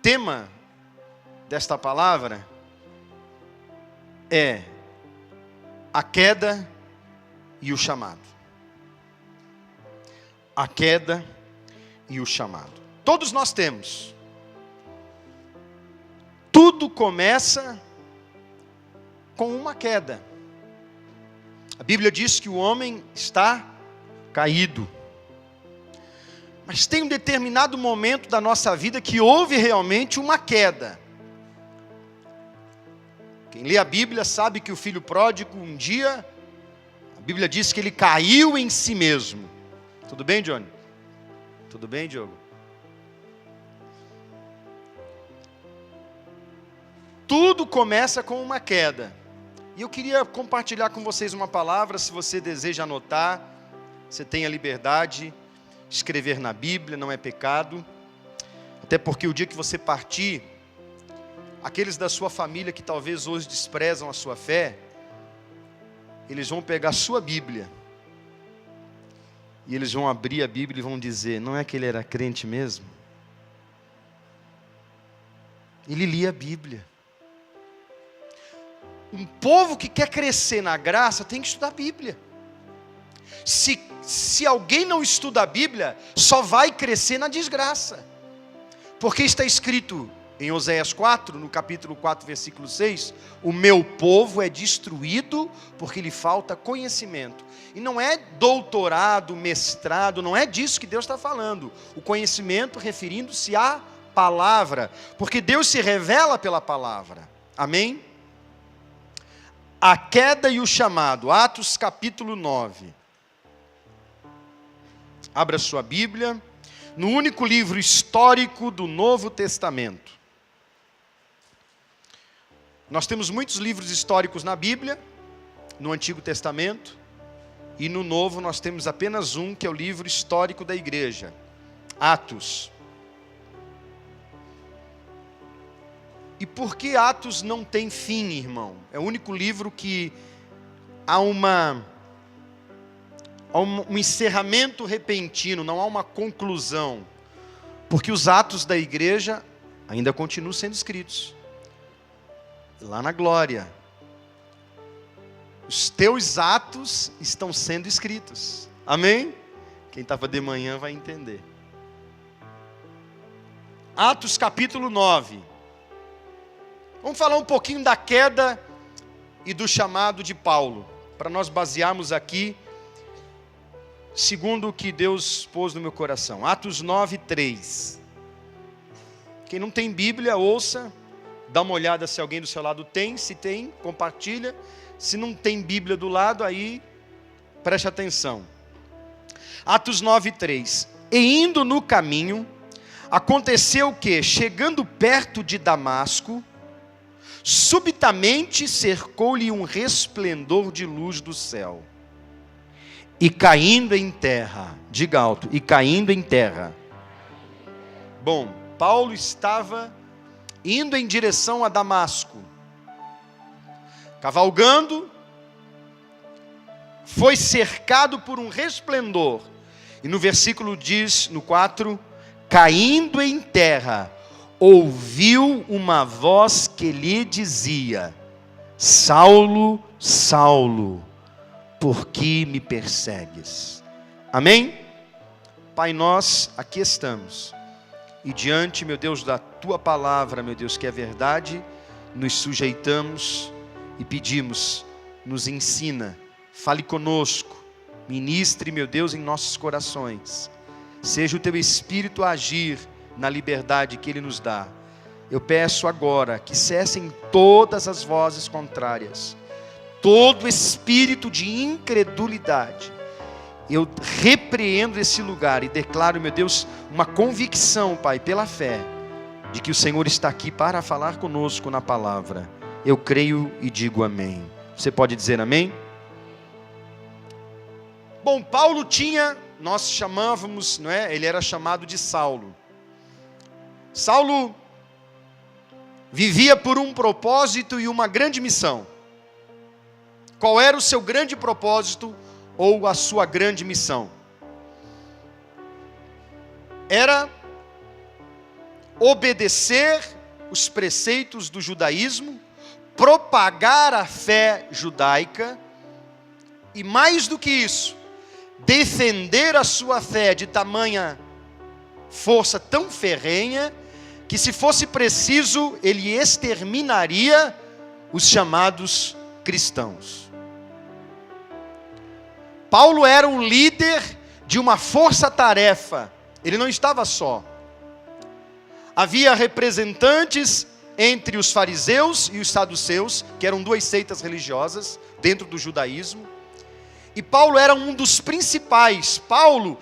tema desta palavra é a queda e o chamado. A queda e o chamado. Todos nós temos. Tudo começa com uma queda. A Bíblia diz que o homem está caído. Mas tem um determinado momento da nossa vida que houve realmente uma queda. Quem lê a Bíblia sabe que o filho pródigo um dia, a Bíblia diz que ele caiu em si mesmo. Tudo bem, Johnny? Tudo bem, Diogo? Tudo começa com uma queda. E eu queria compartilhar com vocês uma palavra, se você deseja anotar, você tem a liberdade. Escrever na Bíblia não é pecado, até porque o dia que você partir, aqueles da sua família que talvez hoje desprezam a sua fé, eles vão pegar a sua Bíblia, e eles vão abrir a Bíblia e vão dizer: não é que ele era crente mesmo? Ele lia a Bíblia. Um povo que quer crescer na graça tem que estudar a Bíblia. Se alguém não estuda a Bíblia, só vai crescer na desgraça. Porque está escrito em Oséias 4, no capítulo 4, versículo 6, o meu povo é destruído porque lhe falta conhecimento. E não é doutorado, mestrado, não é disso que Deus está falando. O conhecimento referindo-se à palavra, porque Deus se revela pela palavra. Amém? A queda e o chamado, Atos capítulo 9. Abra sua Bíblia, no único livro histórico do Novo Testamento. Nós temos muitos livros históricos na Bíblia, no Antigo Testamento, e no Novo nós temos apenas um, que é o livro histórico da igreja, Atos. E por que Atos não tem fim, irmão? É o único livro que há um encerramento repentino, não há uma conclusão. Porque os atos da igreja ainda continuam sendo escritos. Lá na glória. Os teus atos estão sendo escritos. Amém? Quem estava de manhã vai entender. Atos capítulo 9. Vamos falar um pouquinho da queda e do chamado de Paulo, para nós basearmos aqui segundo o que Deus pôs no meu coração. Atos 9, 3. Quem não tem Bíblia, ouça, dá uma olhada se alguém do seu lado tem, se tem, compartilha. Se não tem Bíblia do lado, aí preste atenção. Atos 9, 3. E indo no caminho, aconteceu que, chegando perto de Damasco, subitamente cercou-lhe um resplendor de luz do céu. E caindo em terra, diga alto, e caindo em terra. Bom, Paulo estava indo em direção a Damasco, cavalgando, foi cercado por um resplendor, e no versículo diz, no 4, caindo em terra, ouviu uma voz que lhe dizia: Saulo, Saulo, por que me persegues? Amém? Pai, nós aqui estamos, e diante, meu Deus, da Tua palavra, meu Deus, que é verdade, nos sujeitamos e pedimos, nos ensina, fale conosco, ministre, meu Deus, em nossos corações, seja o Teu Espírito a agir na liberdade que Ele nos dá. Eu peço agora que cessem todas as vozes contrárias, todo espírito de incredulidade. Eu repreendo esse lugar e declaro, meu Deus, uma convicção, Pai, pela fé, de que o Senhor está aqui para falar conosco na palavra. Eu creio e digo amém. Você pode dizer amém? Bom, Paulo tinha, nós chamávamos, não é? Ele era chamado de Saulo. Saulo vivia por um propósito e uma grande missão. Qual era o seu grande propósito ou a sua grande missão? Era obedecer os preceitos do judaísmo, propagar a fé judaica e, mais do que isso, defender a sua fé de tamanha força tão ferrenha que, se fosse preciso, ele exterminaria os chamados cristãos. Paulo era um líder de uma força-tarefa, ele não estava só. Havia representantes entre os fariseus e os saduceus, que eram duas seitas religiosas dentro do judaísmo, e Paulo era um dos principais. Paulo,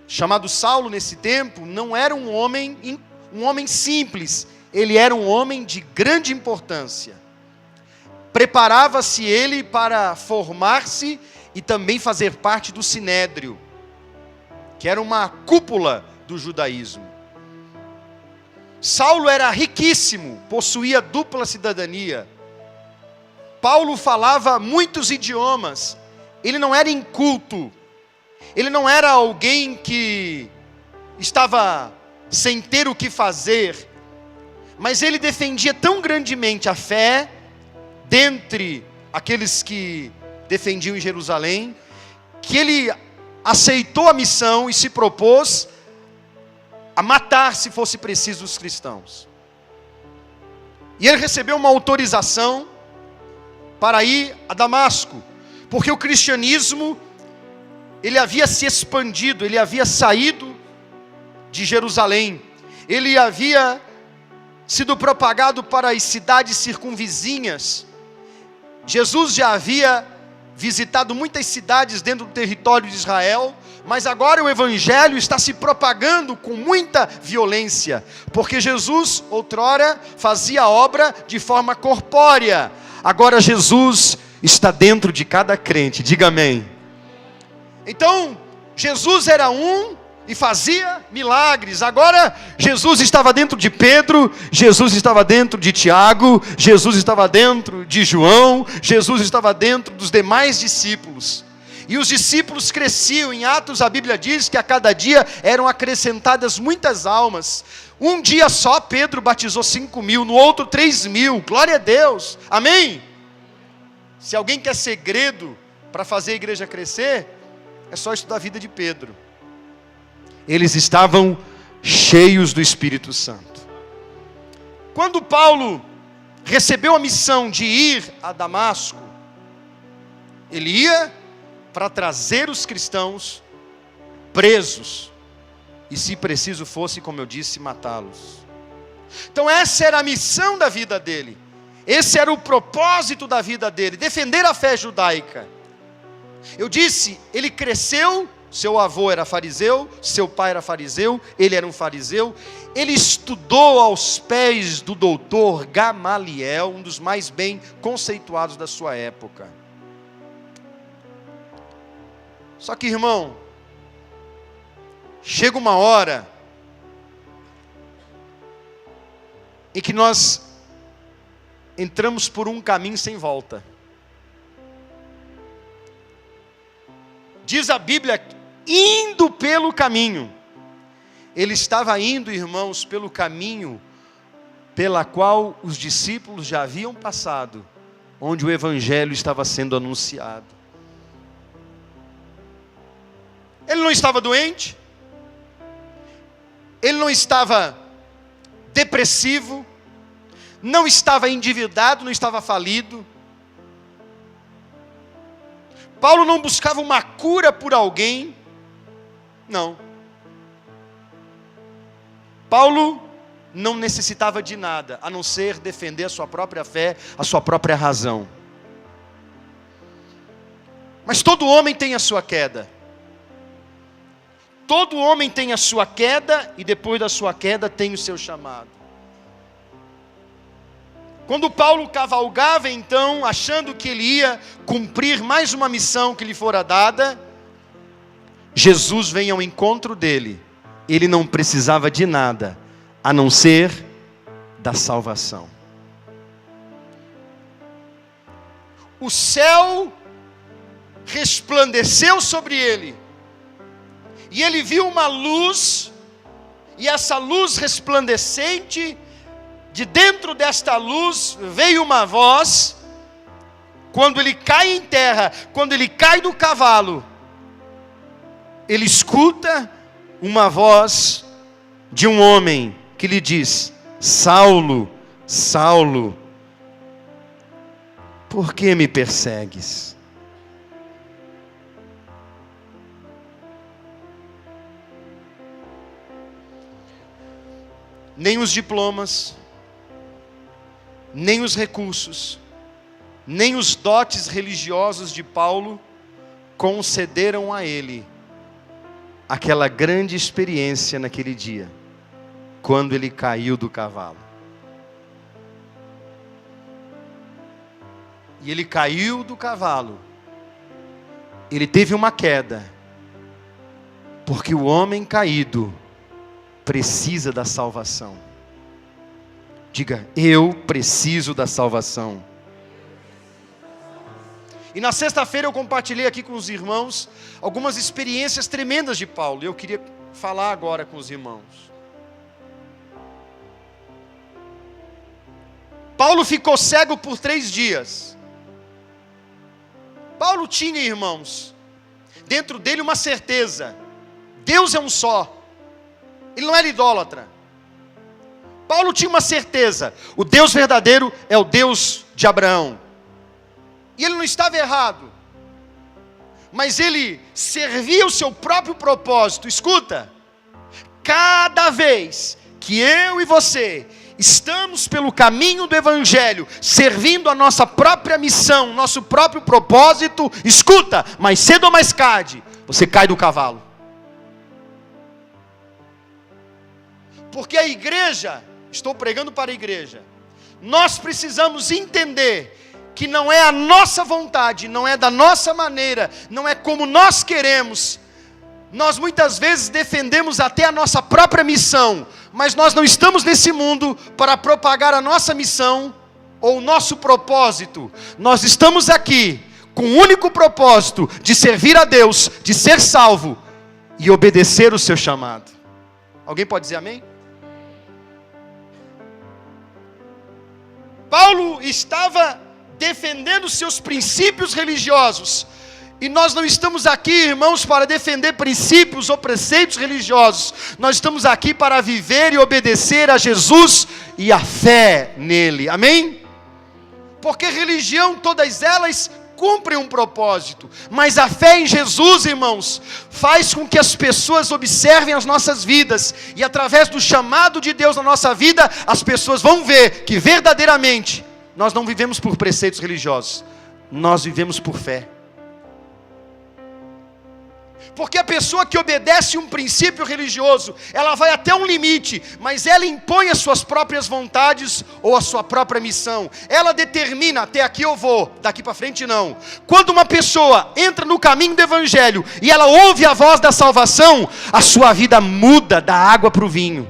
chamado Saulo nesse tempo, não era um homem simples, ele era um homem de grande importância. Preparava-se ele para formar-se e também fazer parte do Sinédrio, que era uma cúpula do judaísmo. Saulo era riquíssimo, possuía dupla cidadania. Paulo falava muitos idiomas, ele não era inculto, ele não era alguém que estava sem ter o que fazer, mas ele defendia tão grandemente a fé, dentre aqueles que defendiam em Jerusalém, que ele aceitou a missão e se propôs a matar, se fosse preciso, os cristãos. E ele recebeu uma autorização para ir a Damasco, porque o cristianismo, ele havia se expandido, ele havia saído de Jerusalém, ele havia sido propagado para as cidades circunvizinhas. Jesus já havia visitado muitas cidades dentro do território de Israel, mas agora o evangelho está se propagando com muita violência, porque Jesus outrora fazia a obra de forma corpórea, agora Jesus está dentro de cada crente, diga amém. Então, Jesus era um e fazia milagres, agora Jesus estava dentro de Pedro, Jesus estava dentro de Tiago, Jesus estava dentro de João, Jesus estava dentro dos demais discípulos, e os discípulos cresciam. Em Atos a Bíblia diz que a cada dia eram acrescentadas muitas almas. Um dia só Pedro batizou 5.000, no outro 3.000, glória a Deus, amém? Se alguém quer segredo para fazer a igreja crescer, é só estudar a vida de Pedro. Eles estavam cheios do Espírito Santo. Quando Paulo recebeu a missão de ir a Damasco, ele ia para trazer os cristãos presos, e se preciso fosse, como eu disse, matá-los. Então essa era a missão da vida dele, esse era o propósito da vida dele, defender a fé judaica. Eu disse, ele cresceu, seu avô era fariseu, seu pai era fariseu, ele era um fariseu, ele estudou aos pés do doutor Gamaliel, um dos mais bem conceituados da sua época. Só que, irmão, chega uma hora em que nós entramos por um caminho sem volta. Diz a Bíblia, indo pelo caminho. Ele estava indo, irmãos, pelo caminho pela qual os discípulos já haviam passado, onde o evangelho estava sendo anunciado. Ele não estava doente, ele não estava depressivo, não estava endividado, não estava falido. Paulo não buscava uma cura por alguém, não. Paulo não necessitava de nada, a não ser defender a sua própria fé, a sua própria razão. Mas todo homem tem a sua queda. Todo homem tem a sua queda, e depois da sua queda tem o seu chamado. Quando Paulo cavalgava então, achando que ele ia cumprir mais uma missão que lhe fora dada, Jesus vem ao encontro dele. Ele não precisava de nada, a não ser da salvação. O céu resplandeceu sobre ele, e ele viu uma luz, e essa luz resplandecente, de dentro desta luz veio uma voz. Quando ele cai em terra, quando ele cai do cavalo, ele escuta uma voz de um homem que lhe diz: Saulo, Saulo, por que me persegues? Nem os diplomas, nem os recursos, nem os dotes religiosos de Paulo concederam a ele aquela grande experiência naquele dia, quando ele caiu do cavalo. E ele caiu do cavalo, ele teve uma queda, porque o homem caído precisa da salvação. Diga: eu preciso da salvação. E na sexta-feira eu compartilhei aqui com os irmãos algumas experiências tremendas de Paulo. E eu queria falar agora com os irmãos. Paulo ficou cego por 3 dias. Paulo tinha, irmãos, dentro dele uma certeza: Deus é um só. Ele não era idólatra. Paulo tinha uma certeza: o Deus verdadeiro é o Deus de Abraão. E ele não estava errado, mas ele servia o seu próprio propósito. Escuta, cada vez que eu e você estamos pelo caminho do Evangelho, servindo a nossa própria missão, nosso próprio propósito, escuta, mais cedo ou mais tarde, você cai do cavalo. Porque a igreja, estou pregando para a igreja, nós precisamos entender que não é a nossa vontade, não é da nossa maneira, não é como nós queremos. Nós muitas vezes defendemos até a nossa própria missão, mas nós não estamos nesse mundo para propagar a nossa missão ou o nosso propósito. Nós estamos aqui com o único propósito de servir a Deus, de ser salvo e obedecer o seu chamado. Alguém pode dizer amém? Paulo estava defendendo seus princípios religiosos, e nós não estamos aqui, irmãos, para defender princípios ou preceitos religiosos. Nós estamos aqui para viver e obedecer a Jesus e a fé nele, amém? Porque religião, todas elas cumprem um propósito, mas a fé em Jesus, irmãos, faz com que as pessoas observem as nossas vidas, e através do chamado de Deus na nossa vida, as pessoas vão ver que verdadeiramente nós não vivemos por preceitos religiosos, nós vivemos por fé. Porque a pessoa que obedece um princípio religioso, ela vai até um limite, mas ela impõe as suas próprias vontades ou a sua própria missão. Ela determina: até aqui eu vou, daqui para frente não. Quando uma pessoa entra no caminho do Evangelho e ela ouve a voz da salvação, a sua vida muda da água para o vinho.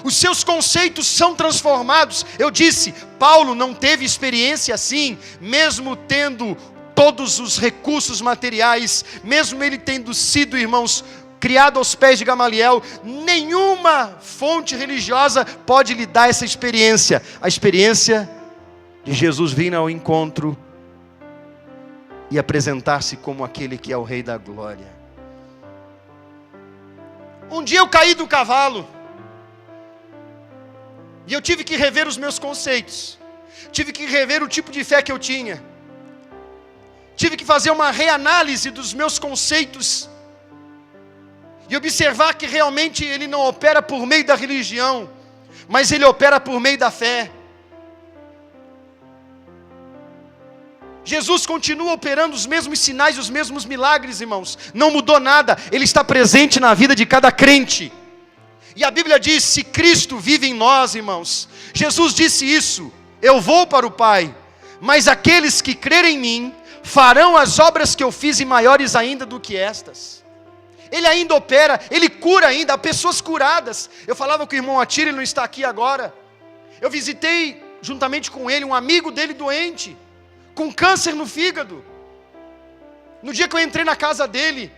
Os seus conceitos são transformados. Eu disse, Paulo não teve experiência assim, mesmo tendo todos os recursos materiais, mesmo ele tendo sido, irmãos, criado aos pés de Gamaliel. Nenhuma fonte religiosa pode lhe dar essa experiência. A experiência de Jesus vir ao encontro e apresentar-se como aquele que é o Rei da Glória. Um dia eu caí do cavalo, e eu tive que rever os meus conceitos, tive que rever o tipo de fé que eu tinha, tive que fazer uma reanálise dos meus conceitos, e observar que realmente ele não opera por meio da religião, mas ele opera por meio da fé. Jesus continua operando os mesmos sinais, os mesmos milagres, irmãos, não mudou nada, ele está presente na vida de cada crente. E a Bíblia diz: se Cristo vive em nós, irmãos, Jesus disse isso: eu vou para o Pai, mas aqueles que crerem em mim farão as obras que eu fiz e maiores ainda do que estas. Ele ainda opera, ele cura ainda, há pessoas curadas. Eu falava com o irmão Atira, ele não está aqui agora. Eu visitei juntamente com ele um amigo dele doente, com câncer no fígado. No dia que eu entrei na casa dele,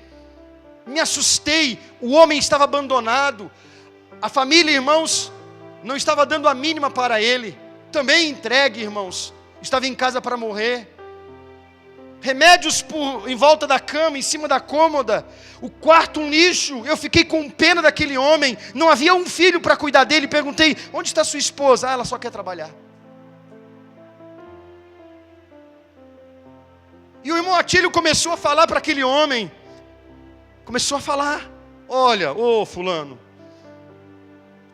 me assustei, o homem estava abandonado, a família, irmãos, não estava dando a mínima para ele, também entregue, irmãos, estava em casa para morrer, remédios em volta da cama, em cima da cômoda, o quarto um lixo. Eu fiquei com pena daquele homem, não havia um filho para cuidar dele. Perguntei, onde está sua esposa? Ela só quer trabalhar. E o irmão Atílio começou a falar para aquele homem, começou a falar, olha, ô fulano,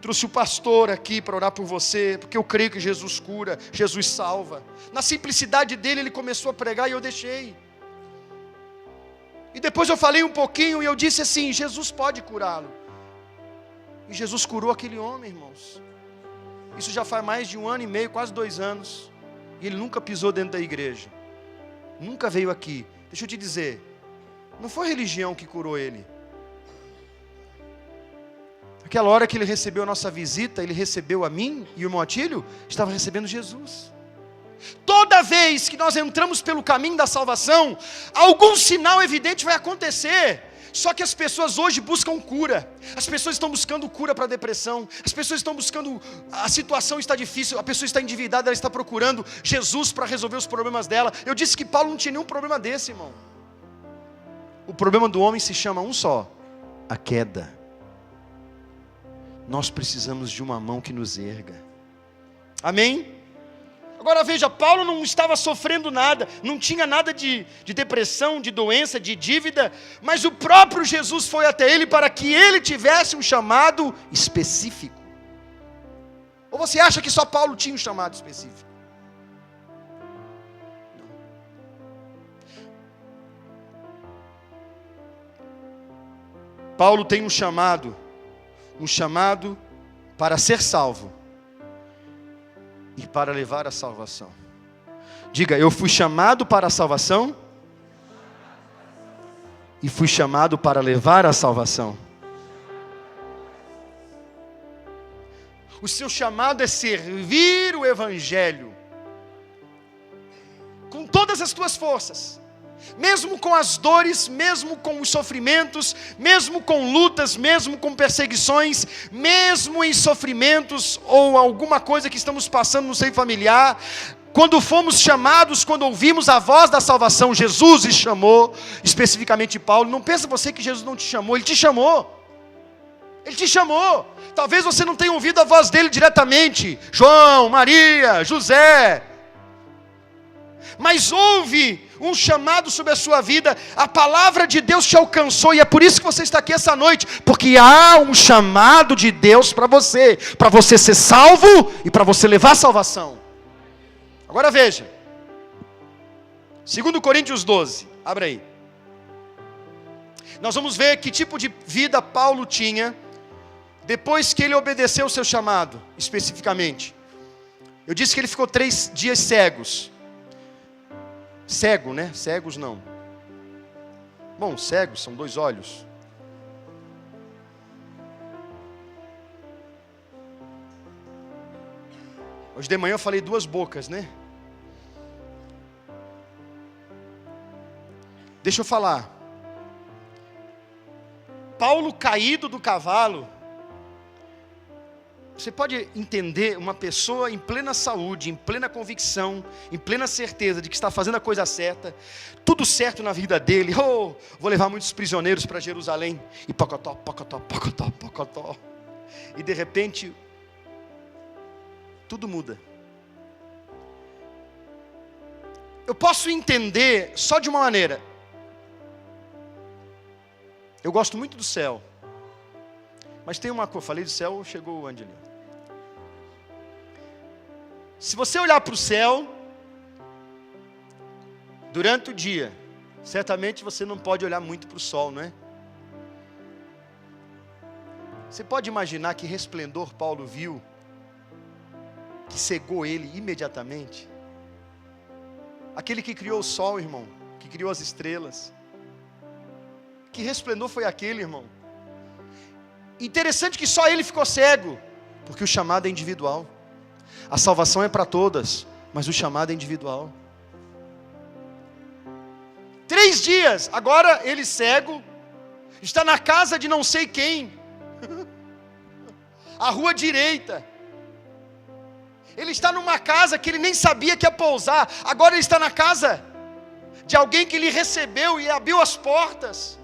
trouxe o pastor aqui para orar por você, porque eu creio que Jesus cura, Jesus salva. Na simplicidade dele, ele começou a pregar e eu deixei. E depois eu falei um pouquinho e eu disse assim, Jesus pode curá-lo. E Jesus curou aquele homem, irmãos. Isso já faz mais de 1 ano e meio, quase 2 anos. E ele nunca pisou dentro da igreja. Nunca veio aqui. Deixa eu te dizer, não foi a religião que curou ele. Aquela hora que ele recebeu a nossa visita, ele recebeu a mim e o irmão Atílio, estava recebendo Jesus. Toda vez que nós entramos pelo caminho da salvação, algum sinal evidente vai acontecer. Só que as pessoas hoje buscam cura. As pessoas estão buscando cura para a depressão. As pessoas estão buscando, a situação está difícil, a pessoa está endividada, ela está procurando Jesus para resolver os problemas dela. Eu disse que Paulo não tinha nenhum problema desse, irmão. O problema do homem se chama um só: a queda. Nós precisamos de uma mão que nos erga. Amém? Agora veja, Paulo não estava sofrendo nada, não tinha nada de depressão, de doença, de dívida, mas o próprio Jesus foi até ele para que ele tivesse um chamado específico. Ou você acha que só Paulo tinha um chamado específico? Não. Paulo tem um chamado para ser salvo e para levar a salvação. Diga, eu fui chamado para a salvação e fui chamado para levar a salvação. O seu chamado é servir o Evangelho com todas as tuas forças, mesmo com as dores, mesmo com os sofrimentos, mesmo com lutas, mesmo com perseguições, mesmo em sofrimentos ou alguma coisa que estamos passando no seio familiar. Quando fomos chamados, quando ouvimos a voz da salvação, Jesus nos chamou, especificamente Paulo. Não pensa você que Jesus não te chamou, Ele te chamou. Ele te chamou. Talvez você não tenha ouvido a voz dele diretamente, João, Maria, José, mas houve um chamado sobre a sua vida, a palavra de Deus te alcançou, e é por isso que você está aqui essa noite, porque há um chamado de Deus para você ser salvo e para você levar a salvação. Agora veja, 2 Coríntios 12, abre aí. Nós vamos ver que tipo de vida Paulo tinha, depois que ele obedeceu o seu chamado, especificamente. Eu disse que ele ficou 3 dias cego, né? Cegos não. Bom, cegos são 2 olhos. Hoje de manhã eu falei 2 bocas, né? Deixa eu falar. Paulo caído do cavalo. Você pode entender uma pessoa em plena saúde, em plena convicção, em plena certeza de que está fazendo a coisa certa, tudo certo na vida dele. Oh, vou levar muitos prisioneiros para Jerusalém. E pocotó, pocotó, pocotó, pocotó. E de repente, tudo muda. Eu posso entender só de uma maneira. Eu gosto muito do céu. Mas tem uma coisa, falei do céu, chegou o Angelino. Se você olhar para o céu, durante o dia, certamente você não pode olhar muito para o sol, não é? Você pode imaginar que resplendor Paulo viu, que cegou ele imediatamente? Aquele que criou o sol, irmão, que criou as estrelas. Que resplendor foi aquele, irmão? Interessante que só ele ficou cego, porque o chamado é individual. A salvação é para todas, mas o chamado é individual. 3 dias, agora ele cego, está na casa de não sei quem, a rua direita. Ele está numa casa que ele nem sabia que ia pousar, agora ele está na casa de alguém que lhe recebeu e abriu as portas.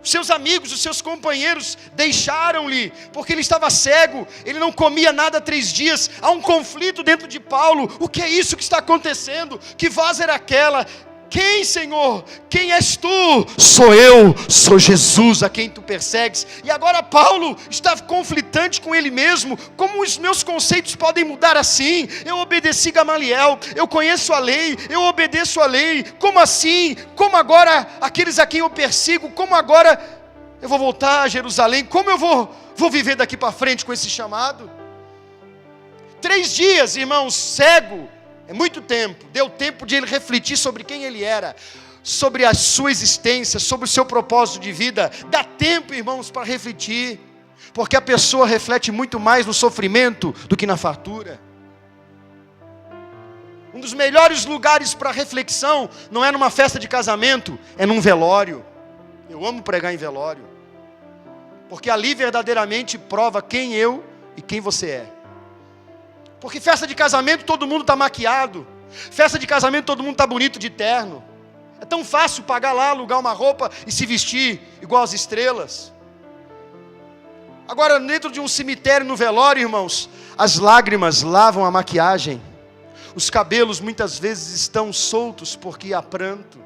Os seus amigos, os seus companheiros deixaram-lhe, porque ele estava cego, ele não comia nada há 3 dias, há um conflito dentro de Paulo. O que é isso que está acontecendo? Que voz era aquela? Quem, Senhor? Quem és tu? Sou eu, sou Jesus a quem tu persegues. E agora Paulo está conflitante com ele mesmo. Como os meus conceitos podem mudar assim? Eu obedeci Gamaliel, eu conheço a lei, eu obedeço a lei. Como assim? Como agora aqueles a quem eu persigo? Como agora eu vou voltar a Jerusalém? Como eu vou viver daqui para frente com esse chamado? 3 dias, irmãos, cego. É muito tempo, deu tempo de ele refletir sobre quem ele era, sobre a sua existência, sobre o seu propósito de vida. Dá tempo, irmãos, para refletir, porque a pessoa reflete muito mais no sofrimento do que na fartura. Um dos melhores lugares para reflexão não é numa festa de casamento, é num velório. Eu amo pregar em velório, porque ali verdadeiramente prova quem eu e quem você é. Porque festa de casamento todo mundo está maquiado. Festa de casamento todo mundo está bonito de terno. É tão fácil pagar lá, alugar uma roupa e se vestir igual as estrelas. Agora, dentro de um cemitério, no velório, irmãos, as lágrimas lavam a maquiagem. Os cabelos muitas vezes estão soltos porque há pranto.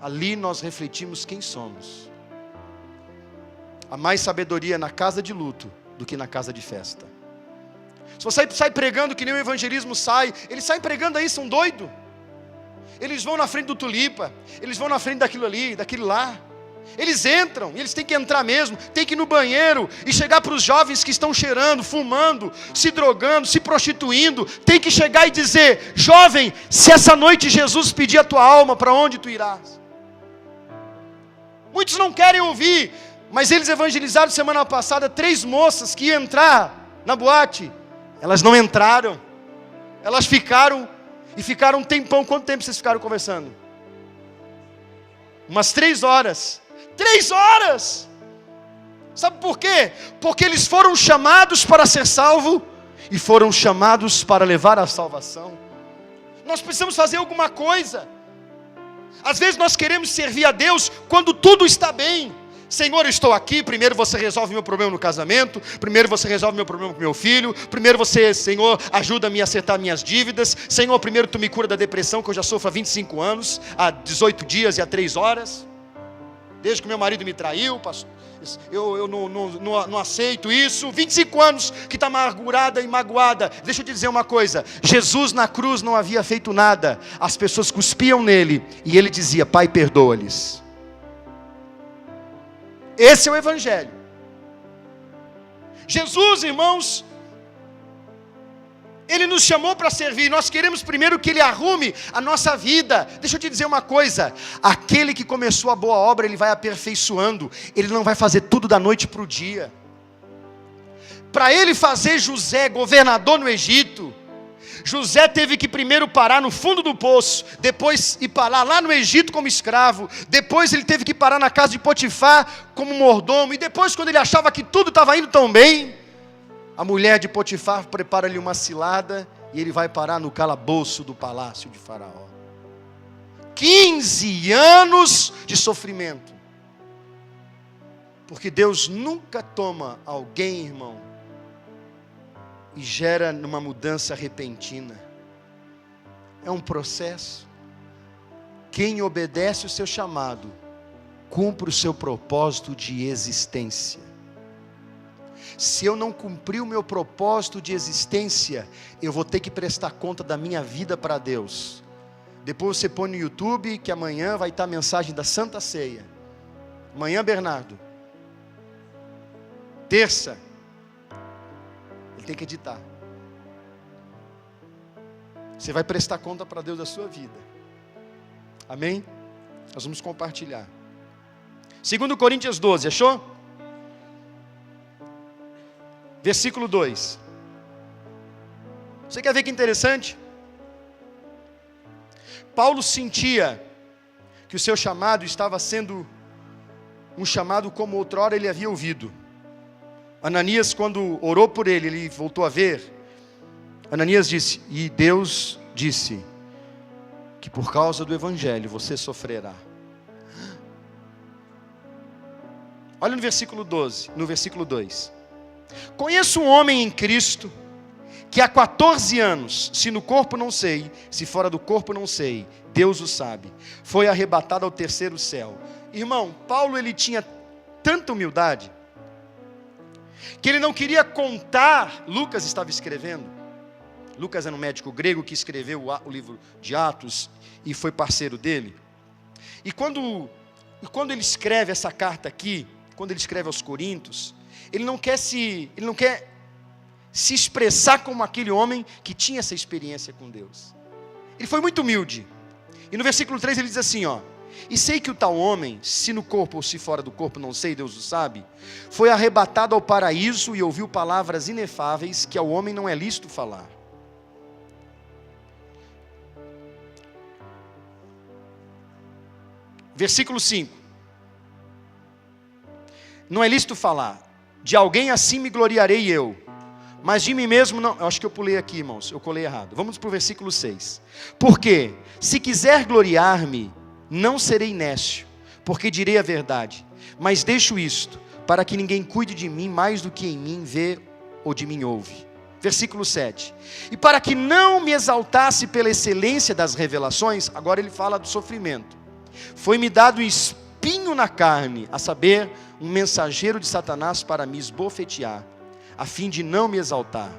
Ali nós refletimos quem somos. Há mais sabedoria na casa de luto do que na casa de festa. Se você sai pregando que nem o evangelismo sai, eles saem pregando aí, são doidos. Eles vão na frente do tulipa, eles vão na frente daquilo ali, daquilo lá. Eles entram, e eles têm que entrar mesmo, tem que ir no banheiro e chegar para os jovens que estão cheirando, fumando, se drogando, se prostituindo. Tem que chegar e dizer: jovem, se essa noite Jesus pedir a tua alma, para onde tu irás? Muitos não querem ouvir, mas eles evangelizaram semana passada 3 moças que iam entrar na boate. Elas não entraram, elas ficaram um tempão. Quanto tempo vocês ficaram conversando? Umas 3 horas. 3 horas! Sabe por quê? Porque eles foram chamados para ser salvo e foram chamados para levar a salvação. Nós precisamos fazer alguma coisa. Às vezes nós queremos servir a Deus quando tudo está bem. Senhor, eu estou aqui, primeiro você resolve meu problema no casamento, primeiro você resolve meu problema com meu filho, primeiro você, Senhor, ajuda-me a acertar minhas dívidas, Senhor, primeiro tu me cura da depressão que eu já sofro há 25 anos, há 18 dias e há 3 horas, desde que meu marido me traiu, pastor, eu não aceito isso, 25 anos que está amargurada e magoada. Deixa eu te dizer uma coisa, Jesus na cruz não havia feito nada, as pessoas cuspiam nele, e ele dizia: Pai, perdoa-lhes. Esse é o Evangelho. Jesus, irmãos, Ele nos chamou para servir. Nós queremos primeiro que Ele arrume a nossa vida. Deixa eu te dizer uma coisa: aquele que começou a boa obra, Ele vai aperfeiçoando. Ele não vai fazer tudo da noite para o dia. Para Ele fazer José governador no Egito, José teve que primeiro parar no fundo do poço, depois ir parar lá no Egito como escravo, depois ele teve que parar na casa de Potifar como mordomo, e depois, quando ele achava que tudo estava indo tão bem, a mulher de Potifar prepara-lhe uma cilada e ele vai parar no calabouço do palácio de Faraó. 15 anos de sofrimento, porque Deus nunca toma alguém, irmão, e gera numa mudança repentina. É um processo. Quem obedece o seu chamado, cumpre o seu propósito de existência. Se eu não cumprir o meu propósito de existência, eu vou ter que prestar conta da minha vida para Deus. Depois você põe no YouTube que amanhã vai estar a mensagem da Santa Ceia. Amanhã, Bernardo. Terça. Ele tem que editar. Você vai prestar conta para Deus da sua vida. Amém? Nós vamos compartilhar. 2 Coríntios 12, achou? Versículo 2. Você quer ver que interessante? Paulo sentia que o seu chamado estava sendo um chamado como outrora ele havia ouvido. Ananias, quando orou por ele, ele voltou a ver. Ananias disse, e Deus disse, que por causa do Evangelho você sofrerá. Olha no versículo 12, no versículo 2. Conheço um homem em Cristo, que há 14 anos, se no corpo não sei, se fora do corpo não sei, Deus o sabe, foi arrebatado ao terceiro céu. Irmão, Paulo ele tinha tanta humildade, que ele não queria contar. Lucas estava escrevendo. Lucas era um médico grego que escreveu o livro de Atos e foi parceiro dele. E quando ele escreve essa carta aqui, quando ele escreve aos Coríntios, ele não quer se expressar como aquele homem que tinha essa experiência com Deus. Ele foi muito humilde. E no versículo 3 ele diz assim, e sei que o tal homem, se no corpo ou se fora do corpo, não sei, Deus o sabe, foi arrebatado ao paraíso e ouviu palavras inefáveis que ao homem não é lícito falar. Versículo 5. Não é lícito falar, de alguém assim me gloriarei eu, mas de mim mesmo não. Eu acho que eu pulei aqui, irmãos, eu colei errado. Vamos para o versículo 6. Porque, se quiser gloriar-me, não serei nécio, porque direi a verdade, mas deixo isto, para que ninguém cuide de mim mais do que em mim vê ou de mim ouve. Versículo 7. E para que não me exaltasse pela excelência das revelações, agora ele fala do sofrimento. Foi-me dado um espinho na carne, a saber, um mensageiro de Satanás para me esbofetear, a fim de não me exaltar,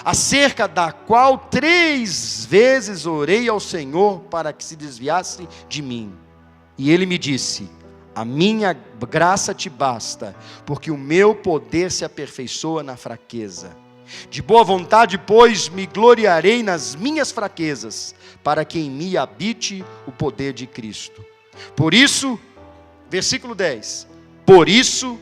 acerca da qual 3 vezes orei ao Senhor para que se desviasse de mim. E ele me disse, a minha graça te basta, porque o meu poder se aperfeiçoa na fraqueza. De boa vontade, pois, me gloriarei nas minhas fraquezas, para que em mim habite o poder de Cristo. Por isso, versículo 10, por isso,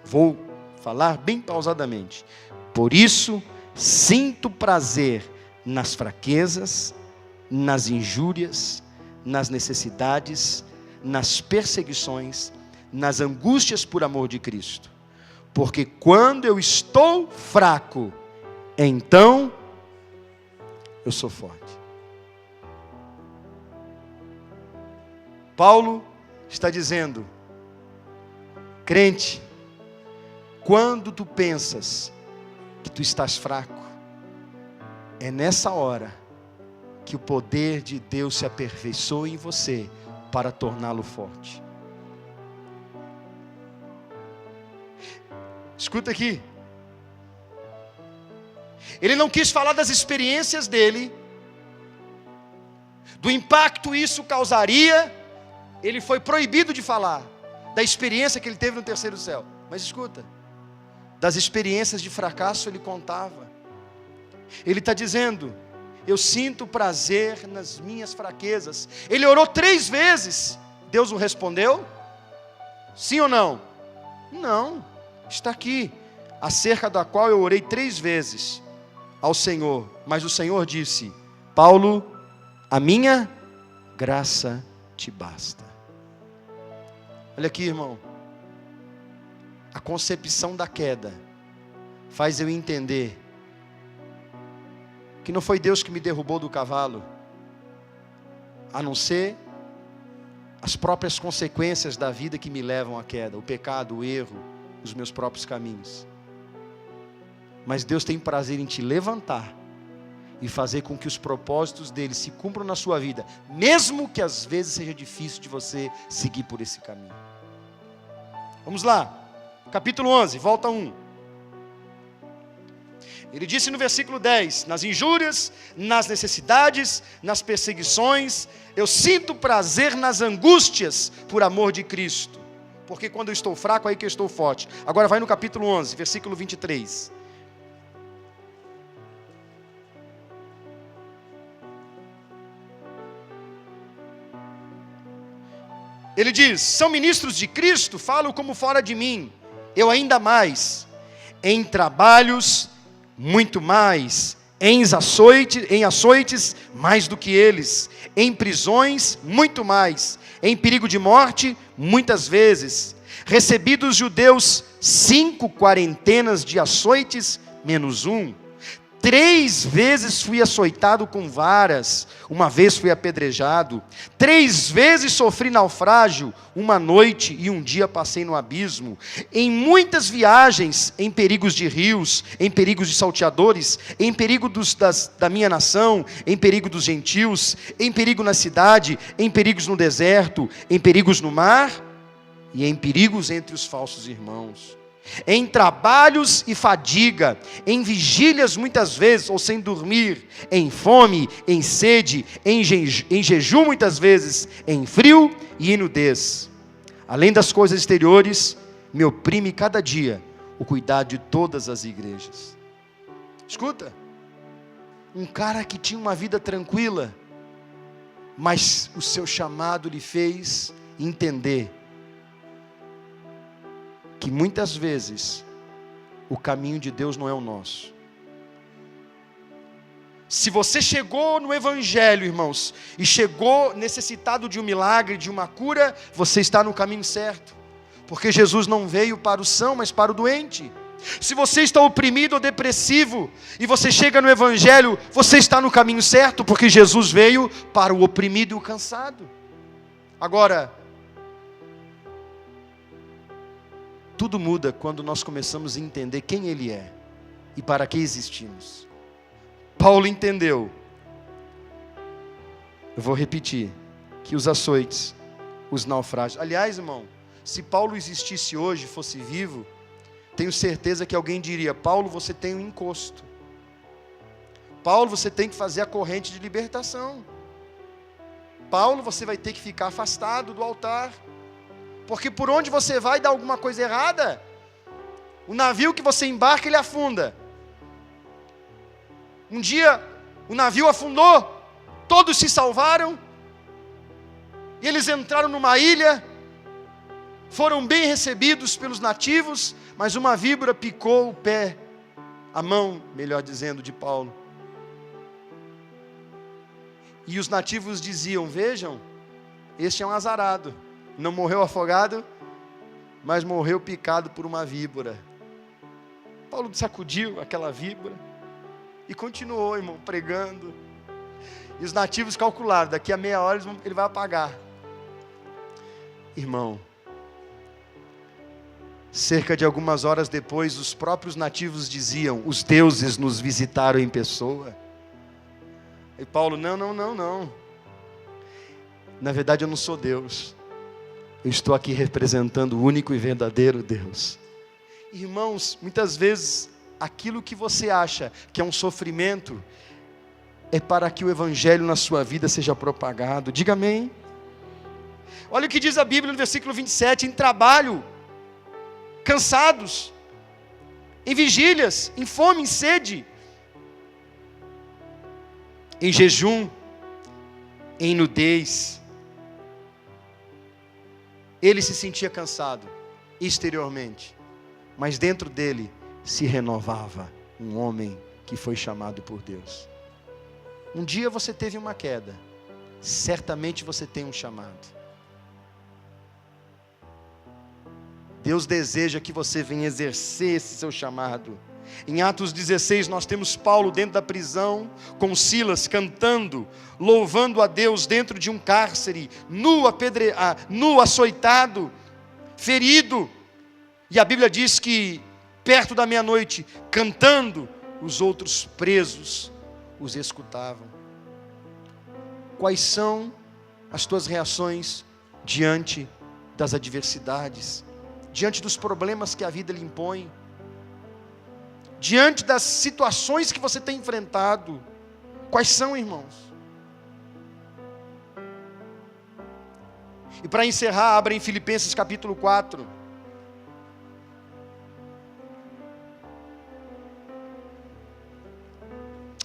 vou falar bem pausadamente, por isso, sinto prazer nas fraquezas, nas injúrias, nas necessidades, nas perseguições, nas angústias por amor de Cristo. Porque quando eu estou fraco, então eu sou forte. Paulo está dizendo, crente, quando tu pensas que tu estás fraco, é nessa hora que o poder de Deus se aperfeiçoa em você para torná-lo forte. Escuta aqui. Ele não quis falar das experiências dele, do impacto isso causaria. Ele foi proibido de falar da experiência que ele teve no terceiro céu. Mas escuta, das experiências de fracasso ele contava. Ele está dizendo, eu sinto prazer nas minhas fraquezas. Ele orou 3 vezes, Deus o respondeu? Sim ou não? Não, está aqui, acerca da qual eu orei 3 vezes ao Senhor, mas o Senhor disse, Paulo, a minha graça te basta. Olha aqui, irmão, a concepção da queda faz eu entender que não foi Deus que me derrubou do cavalo, a não ser as próprias consequências da vida que me levam à queda, o pecado, o erro, os meus próprios caminhos. Mas Deus tem prazer em te levantar e fazer com que os propósitos dele se cumpram na sua vida, mesmo que às vezes seja difícil de você seguir por esse caminho. Vamos lá, capítulo 11, volta 1. Ele disse no versículo 10, nas injúrias, nas necessidades, nas perseguições, eu sinto prazer nas angústias por amor de Cristo, porque quando eu estou fraco, aí que eu estou forte. Agora vai no capítulo 11, versículo 23. Ele diz, são ministros de Cristo, falo como fora de mim, eu ainda mais, em trabalhos, muito mais, em açoites, mais do que eles, em prisões, muito mais, em perigo de morte, muitas vezes, Recebi dos judeus 5 quarentenas de açoites, menos um. 3 vezes fui açoitado com varas, uma vez fui apedrejado. 3 vezes sofri naufrágio, uma noite e um dia passei no abismo. Em muitas viagens, em perigos de rios, em perigos de salteadores, em perigo da minha nação, em perigo dos gentios, em perigo na cidade, em perigos no deserto, em perigos no mar e em perigos entre os falsos irmãos. Em trabalhos e fadiga, em vigílias muitas vezes, ou sem dormir, em fome, em sede, em jejum muitas vezes, em frio e em nudez. Além das coisas exteriores, me oprime cada dia o cuidado de todas as igrejas. Escuta, um cara que tinha uma vida tranquila, mas o seu chamado lhe fez entender que muitas vezes o caminho de Deus não é o nosso. Se você chegou no Evangelho, irmãos, e chegou necessitado de um milagre, de uma cura, você está no caminho certo, porque Jesus não veio para o são, mas para o doente. Se você está oprimido ou depressivo, e você chega no Evangelho, você está no caminho certo, porque Jesus veio para o oprimido e o cansado. Agora, tudo muda quando nós começamos a entender quem Ele é e para que existimos. Paulo entendeu, eu vou repetir, que os açoites, os naufrágios. Aliás, irmão, se Paulo existisse hoje, fosse vivo, tenho certeza que alguém diria: Paulo, você tem um encosto. Paulo, você tem que fazer a corrente de libertação. Paulo, você vai ter que ficar afastado do altar. Porque por onde você vai dar alguma coisa errada, o navio que você embarca, ele afunda. Um dia, o navio afundou, todos se salvaram, e eles entraram numa ilha, foram bem recebidos pelos nativos, mas uma víbora picou o pé, a mão, melhor dizendo, de Paulo. E os nativos diziam: vejam, este é um azarado. Não morreu afogado, mas morreu picado por uma víbora. Paulo sacudiu aquela víbora e continuou, irmão, pregando. E os nativos calcularam: daqui a meia hora ele vai apagar. Irmão, cerca de algumas horas depois, os próprios nativos diziam: os deuses nos visitaram em pessoa. E Paulo: não. Na verdade eu não sou Deus. Eu estou aqui representando o único e verdadeiro Deus. Irmãos, muitas vezes aquilo que você acha que é um sofrimento é para que o Evangelho na sua vida seja propagado. Diga amém. Olha o que diz a Bíblia no versículo 27. Em trabalho, cansados, em vigílias, em fome, em sede, em jejum, em nudez. Ele se sentia cansado exteriormente, mas dentro dele se renovava um homem que foi chamado por Deus. Um dia você teve uma queda, certamente você tem um chamado. Deus deseja que você venha exercer esse seu chamado. Em Atos 16 nós temos Paulo dentro da prisão, com Silas cantando, louvando a Deus dentro de um cárcere, nu açoitado, ferido. E a Bíblia diz que perto da meia-noite, cantando, os outros presos os escutavam. Quais são as tuas reações diante das adversidades, diante dos problemas que a vida lhe impõe? Diante das situações que você tem enfrentado, quais são, irmãos? E para encerrar, abra em Filipenses capítulo 4.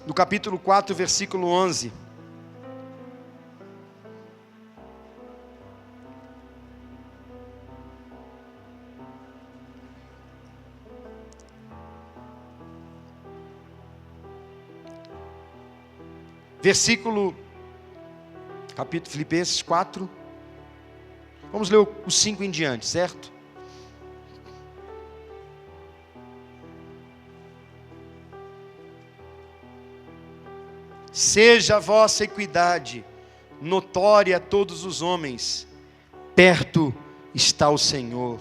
No capítulo 4, versículo 11. Capítulo Filipenses 4, vamos ler o 5 em diante, certo? seja a vossa equidade notória a todos os homens, perto está o Senhor.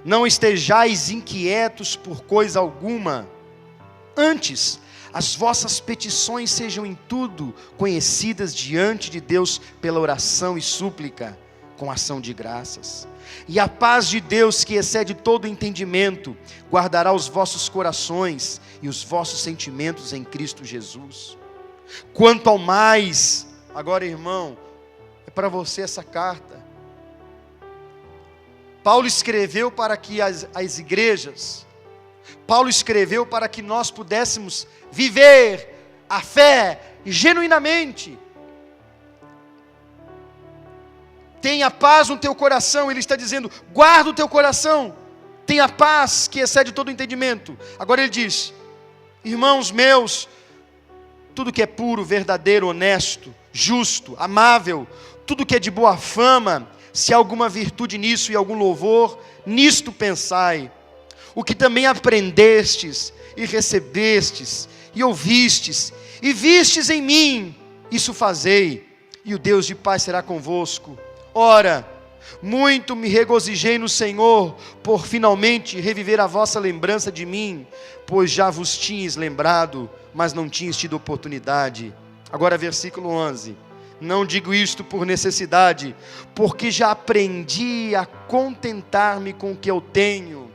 Não estejais inquietos por coisa alguma, antes, as vossas petições sejam em tudo conhecidas diante de Deus pela oração e súplica, com ação de graças. E a paz de Deus, que excede todo entendimento, guardará os vossos corações e os vossos sentimentos em Cristo Jesus. Quanto ao mais, agora irmão, é para você essa carta. Paulo escreveu para que as igrejas, Paulo escreveu para que nós pudéssemos viver a fé genuinamente. Tenha paz no teu coração, ele está dizendo, guarda o teu coração, tenha paz que excede todo entendimento. Agora ele diz, irmãos meus, tudo que é puro, verdadeiro, honesto, justo, amável, tudo que é de boa fama, se há alguma virtude nisso e algum louvor, nisto pensai. O que também aprendestes e recebestes e ouvistes e vistes em mim, isso fazei, e o Deus de paz será convosco. Ora, muito me regozijei no Senhor, por finalmente reviver a vossa lembrança de mim, pois já vos tinhas lembrado, mas não tinhas tido oportunidade. Agora versículo 11. Não digo isto por necessidade, porque já aprendi a contentar-me com o que eu tenho.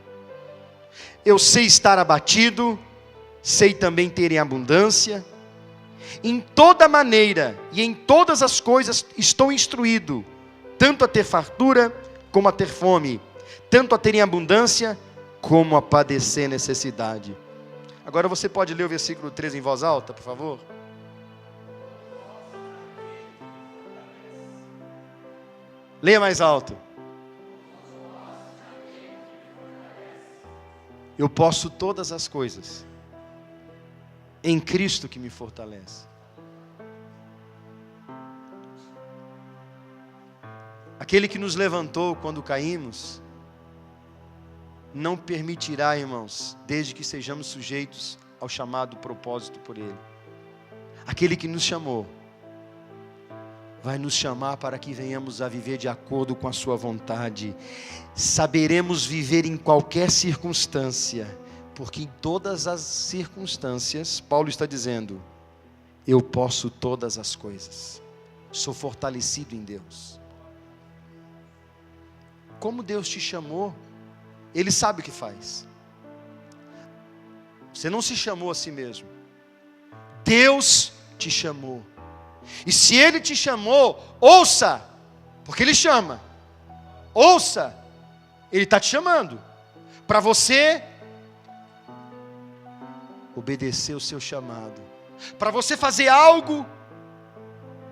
Eu sei estar abatido, sei também ter em abundância. Em toda maneira e em todas as coisas estou instruído, tanto a ter fartura como a ter fome, tanto a ter em abundância como a padecer necessidade. Agora você pode ler o versículo 13 em voz alta, por favor? Leia mais alto. Eu posso todas as coisas em Cristo que me fortalece. Aquele que nos levantou quando caímos, não permitirá, irmãos, desde que sejamos sujeitos ao chamado propósito por Ele. Aquele que nos chamou, vai nos chamar para que venhamos a viver de acordo com a sua vontade. Saberemos viver em qualquer circunstância, porque em todas as circunstâncias, Paulo está dizendo, eu posso todas as coisas, sou fortalecido em Deus. Como Deus te chamou, Ele sabe o que faz. Você não se chamou a si mesmo, Deus te chamou. E se Ele te chamou, ouça, porque Ele chama. Ouça, Ele está te chamando para você obedecer o seu chamado, para você fazer algo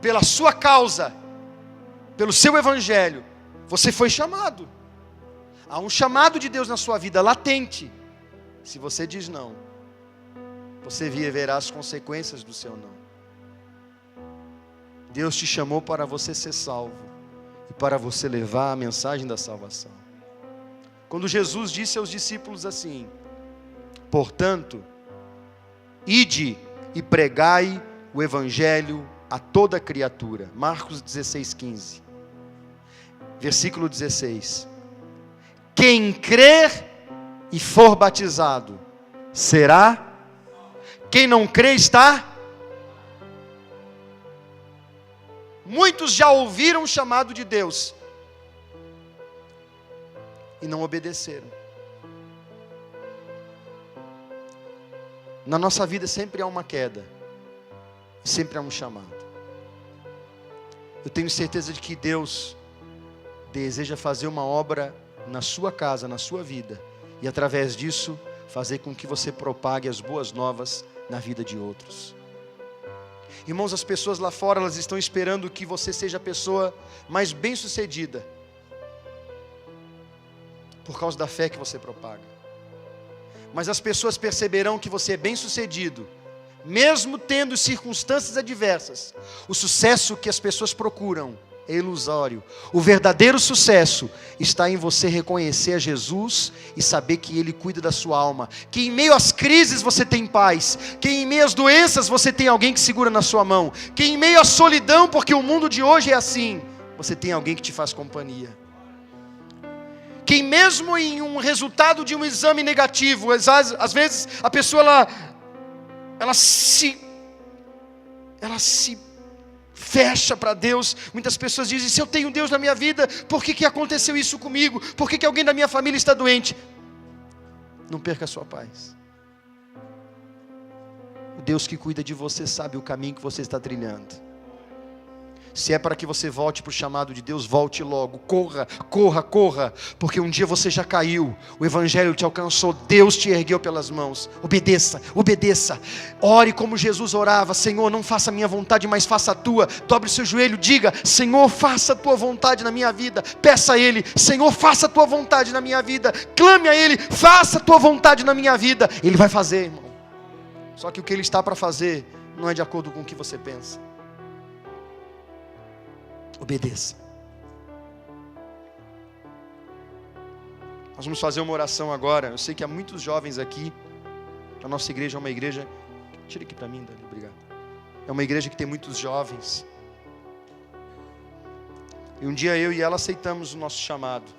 pela sua causa, pelo seu evangelho. Você foi chamado. Há um chamado de Deus na sua vida latente. Se você diz não, você viverá as consequências do seu não. Deus te chamou para você ser salvo e para você levar a mensagem da salvação. Quando Jesus disse aos discípulos assim, portanto, ide e pregai o evangelho a toda criatura. Marcos 16:15. Versículo 16. Quem crer e for batizado será. Quem não crê está. Muitos já ouviram o chamado de Deus e não obedeceram. Na nossa vida sempre há uma queda, sempre há um chamado. Eu tenho certeza de que Deus deseja fazer uma obra na sua casa, na sua vida, e através disso fazer com que você propague as boas novas na vida de outros. Irmãos, as pessoas lá fora, elas estão esperando que você seja a pessoa mais bem-sucedida, por causa da fé que você propaga. Mas as pessoas perceberão que você é bem-sucedido, mesmo tendo circunstâncias adversas. O sucesso que as pessoas procuram é ilusório. O verdadeiro sucesso está em você reconhecer a Jesus e saber que Ele cuida da sua alma. Que em meio às crises você tem paz. Que em meio às doenças você tem alguém que segura na sua mão. Que em meio à solidão, porque o mundo de hoje é assim, você tem alguém que te faz companhia. Que mesmo em um resultado de um exame negativo, às vezes a pessoa ela se fecha para Deus. Muitas pessoas dizem: se eu tenho Deus na minha vida, por que aconteceu isso comigo? Por que alguém da minha família está doente? Não perca a sua paz. O Deus que cuida de você sabe o caminho que você está trilhando. Se é para que você volte para o chamado de Deus, volte logo, corra, corra, corra, porque um dia você já caiu, o Evangelho te alcançou, Deus te ergueu pelas mãos. Obedeça, obedeça, ore como Jesus orava: Senhor, não faça a minha vontade, mas faça a tua. Dobre o seu joelho, diga: Senhor, faça a tua vontade na minha vida. Peça a Ele: Senhor, faça a tua vontade na minha vida. Clame a Ele: faça a tua vontade na minha vida. Ele vai fazer, irmão. Só que o que Ele está para fazer não é de acordo com o que você pensa. Obedeça. Nós vamos fazer uma oração agora. Eu sei que há muitos jovens aqui. A nossa igreja é uma igreja... Tira aqui para mim, Dani, obrigado. É uma igreja que tem muitos jovens. E um dia eu e ela aceitamos o nosso chamado.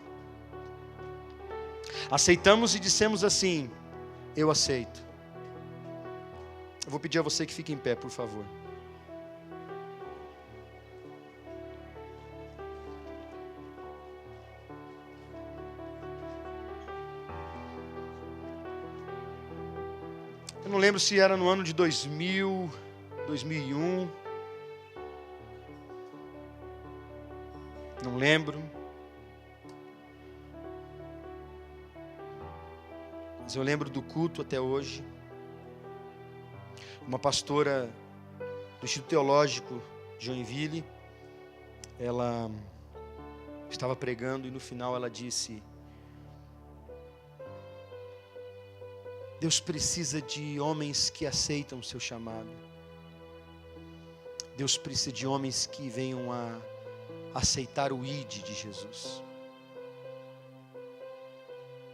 Aceitamos e dissemos assim: eu aceito. Eu vou pedir a você que fique em pé, por favor. Eu não lembro se era no ano de 2000, 2001. Não lembro. Mas eu lembro do culto até hoje. Uma pastora do Instituto Teológico de Joinville, ela estava pregando e no final ela disse: Deus precisa de homens que aceitam o seu chamado. Deus precisa de homens que venham a aceitar o ID de Jesus.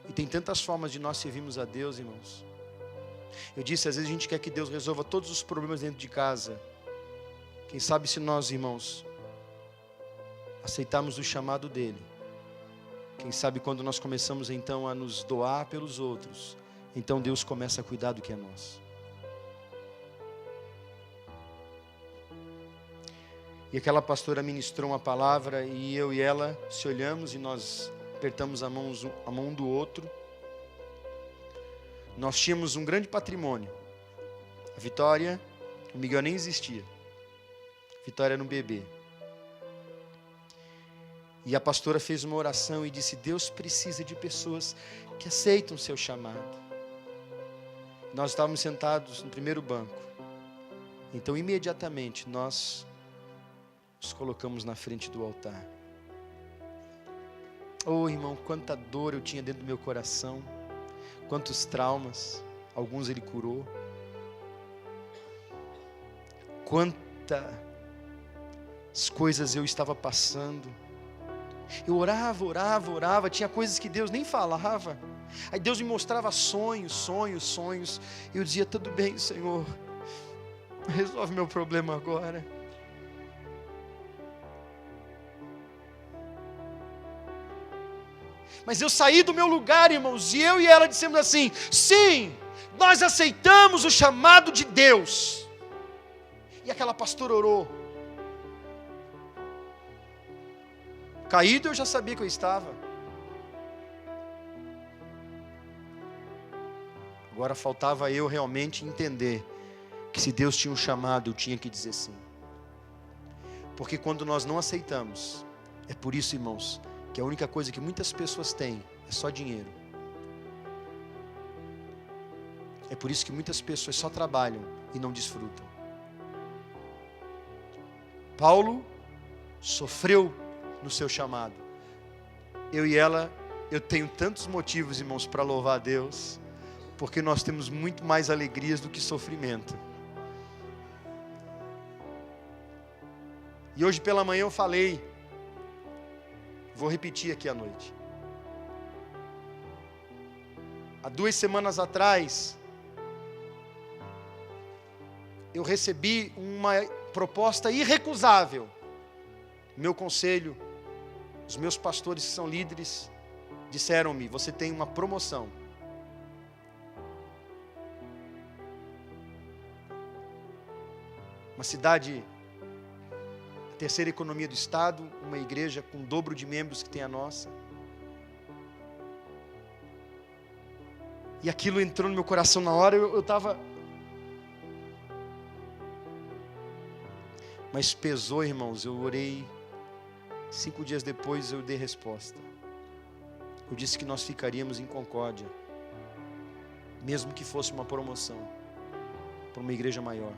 E tem tantas formas de nós servirmos a Deus, irmãos. Eu disse, às vezes a gente quer que Deus resolva todos os problemas dentro de casa. Quem sabe se nós, irmãos, aceitarmos o chamado dEle. Quem sabe quando nós começamos então a nos doar pelos outros, então Deus começa a cuidar do que é nosso. E aquela pastora ministrou uma palavra e eu e ela se olhamos e nós apertamos a mão um do outro. Nós tínhamos um grande patrimônio. A Vitória, o Miguel nem existia. A Vitória era um bebê. E a pastora fez uma oração e disse: Deus precisa de pessoas que aceitam o seu chamado. Nós estávamos sentados no primeiro banco. Então imediatamente nós nos colocamos na frente do altar. Oh, irmão, quanta dor eu tinha dentro do meu coração. Quantos traumas. Alguns Ele curou. Quantas coisas eu estava passando. Eu orava. Tinha coisas que Deus nem falava. Aí Deus me mostrava sonhos. E eu dizia: tudo bem, Senhor, resolve meu problema agora. Mas eu saí do meu lugar, irmãos, e eu e ela dissemos assim: sim, nós aceitamos o chamado de Deus. E aquela pastora orou. Caído eu já sabia que eu estava. Agora faltava eu realmente entender que se Deus tinha um chamado, eu tinha que dizer sim. Porque quando nós não aceitamos, é por isso, irmãos, que a única coisa que muitas pessoas têm é só dinheiro. É por isso que muitas pessoas só trabalham e não desfrutam. Paulo sofreu no seu chamado. Eu e ela, eu tenho tantos motivos, irmãos, para louvar a Deus, porque nós temos muito mais alegrias do que sofrimento. E hoje pela manhã eu falei Vou repetir aqui à noite. Há 2 semanas atrás, eu recebi uma proposta irrecusável. Meu conselho, os meus pastores que são líderes, disseram-me: você tem uma promoção. Uma cidade, a terceira economia do estado, uma igreja com o dobro de membros que tem a nossa. E aquilo entrou no meu coração na hora, eu estava... Mas pesou, irmãos, eu orei. 5 dias depois eu dei resposta. Eu disse que nós ficaríamos em Concórdia, mesmo que fosse uma promoção para uma igreja maior.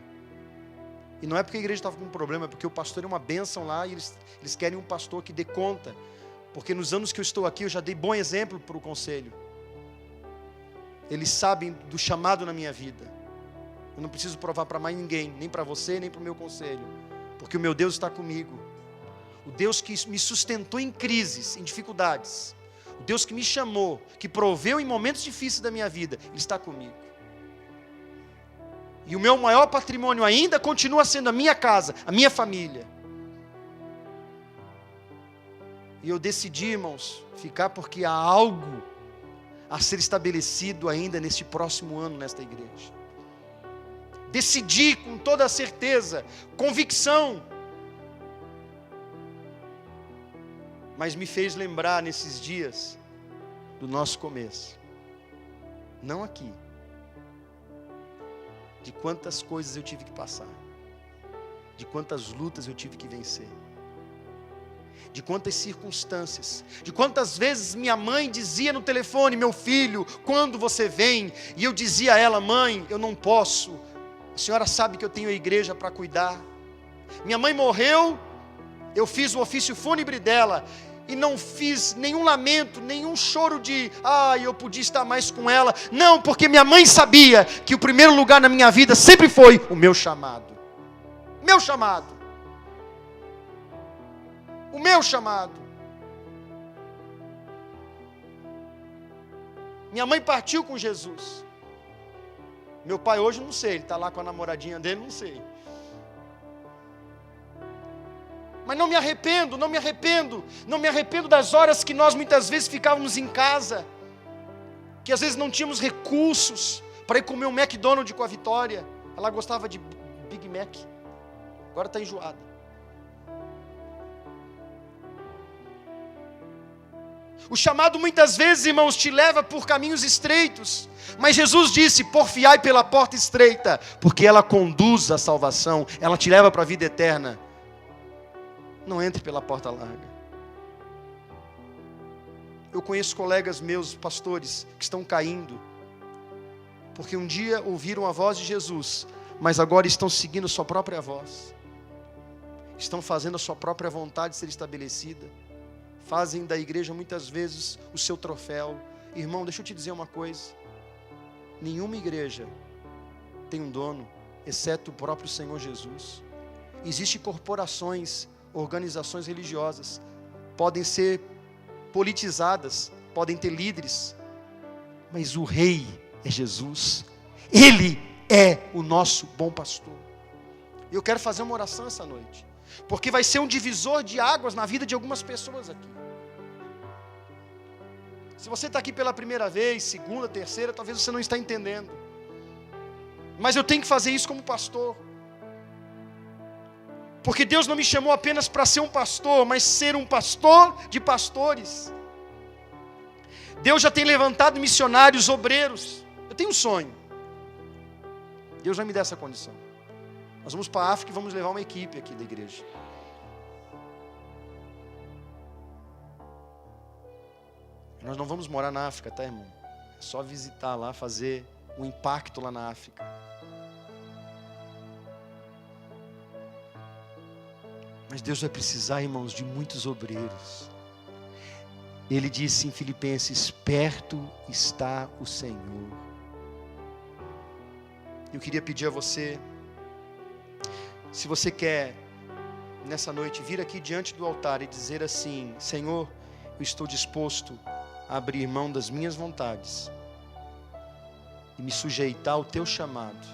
E não é porque a igreja estava com um problema, é porque o pastor é uma bênção lá e eles querem um pastor que dê conta. Porque nos anos que eu estou aqui, eu já dei bom exemplo para o conselho. Eles sabem do chamado na minha vida. Eu não preciso provar para mais ninguém, nem para você, nem para o meu conselho. Porque o meu Deus está comigo. O Deus que me sustentou em crises, em dificuldades. O Deus que me chamou, que proveu em momentos difíceis da minha vida, Ele está comigo. E o meu maior patrimônio ainda continua sendo a minha casa, a minha família. E eu decidi, irmãos, ficar porque há algo a ser estabelecido ainda neste próximo ano nesta igreja. Decidi com toda a certeza, convicção. Mas me fez lembrar nesses dias do nosso começo. Não aqui. De quantas coisas eu tive que passar. De quantas lutas eu tive que vencer. De quantas circunstâncias. De quantas vezes minha mãe dizia no telefone: meu filho, quando você vem? E eu dizia a ela: mãe, eu não posso. A senhora sabe que eu tenho a igreja para cuidar. Minha mãe morreu, eu fiz o ofício fúnebre dela. E não fiz nenhum lamento, nenhum choro de eu podia estar mais com ela. Não, porque minha mãe sabia que o primeiro lugar na minha vida sempre foi o meu chamado. Meu chamado. O meu chamado. Minha mãe partiu com Jesus. Meu pai hoje não sei, ele está lá com a namoradinha dele, não sei. Mas não me arrependo, não me arrependo. Não me arrependo das horas que nós muitas vezes ficávamos em casa, que às vezes não tínhamos recursos para ir comer um McDonald's com a Vitória. Ela gostava de Big Mac, agora está enjoada. O chamado muitas vezes, irmãos, te leva por caminhos estreitos. Mas Jesus disse: porfiai pela porta estreita, porque ela conduz à salvação, ela te leva para a vida eterna. Não entre pela porta larga. Eu conheço colegas meus, pastores, que estão caindo, porque um dia ouviram a voz de Jesus, mas agora estão seguindo sua própria voz. Estão fazendo a sua própria vontade ser estabelecida. Fazem da igreja muitas vezes o seu troféu. Irmão, deixa eu te dizer uma coisa. Nenhuma igreja tem um dono, exceto o próprio Senhor Jesus. Existem corporações, organizações religiosas, podem ser politizadas, podem ter líderes, mas o rei é Jesus. Ele é o nosso bom pastor. Eu quero fazer uma oração essa noite, porque vai ser um divisor de águas na vida de algumas pessoas aqui. Se você está aqui pela primeira vez, segunda, terceira, talvez você não está entendendo, mas eu tenho que fazer isso como pastor. Porque Deus não me chamou apenas para ser um pastor, mas ser um pastor de pastores. Deus já tem levantado missionários, obreiros. Eu tenho um sonho. Deus vai me dar essa condição. Nós vamos para a África e vamos levar uma equipe aqui da igreja. Nós não vamos morar na África, tá, irmão? É só visitar lá, fazer um impacto lá na África. Mas Deus vai precisar, irmãos, de muitos obreiros. Ele disse em Filipenses: perto está o Senhor. Eu queria pedir a você, se você quer, nessa noite, vir aqui diante do altar e dizer assim: Senhor, eu estou disposto a abrir mão das minhas vontades e me sujeitar ao teu chamado,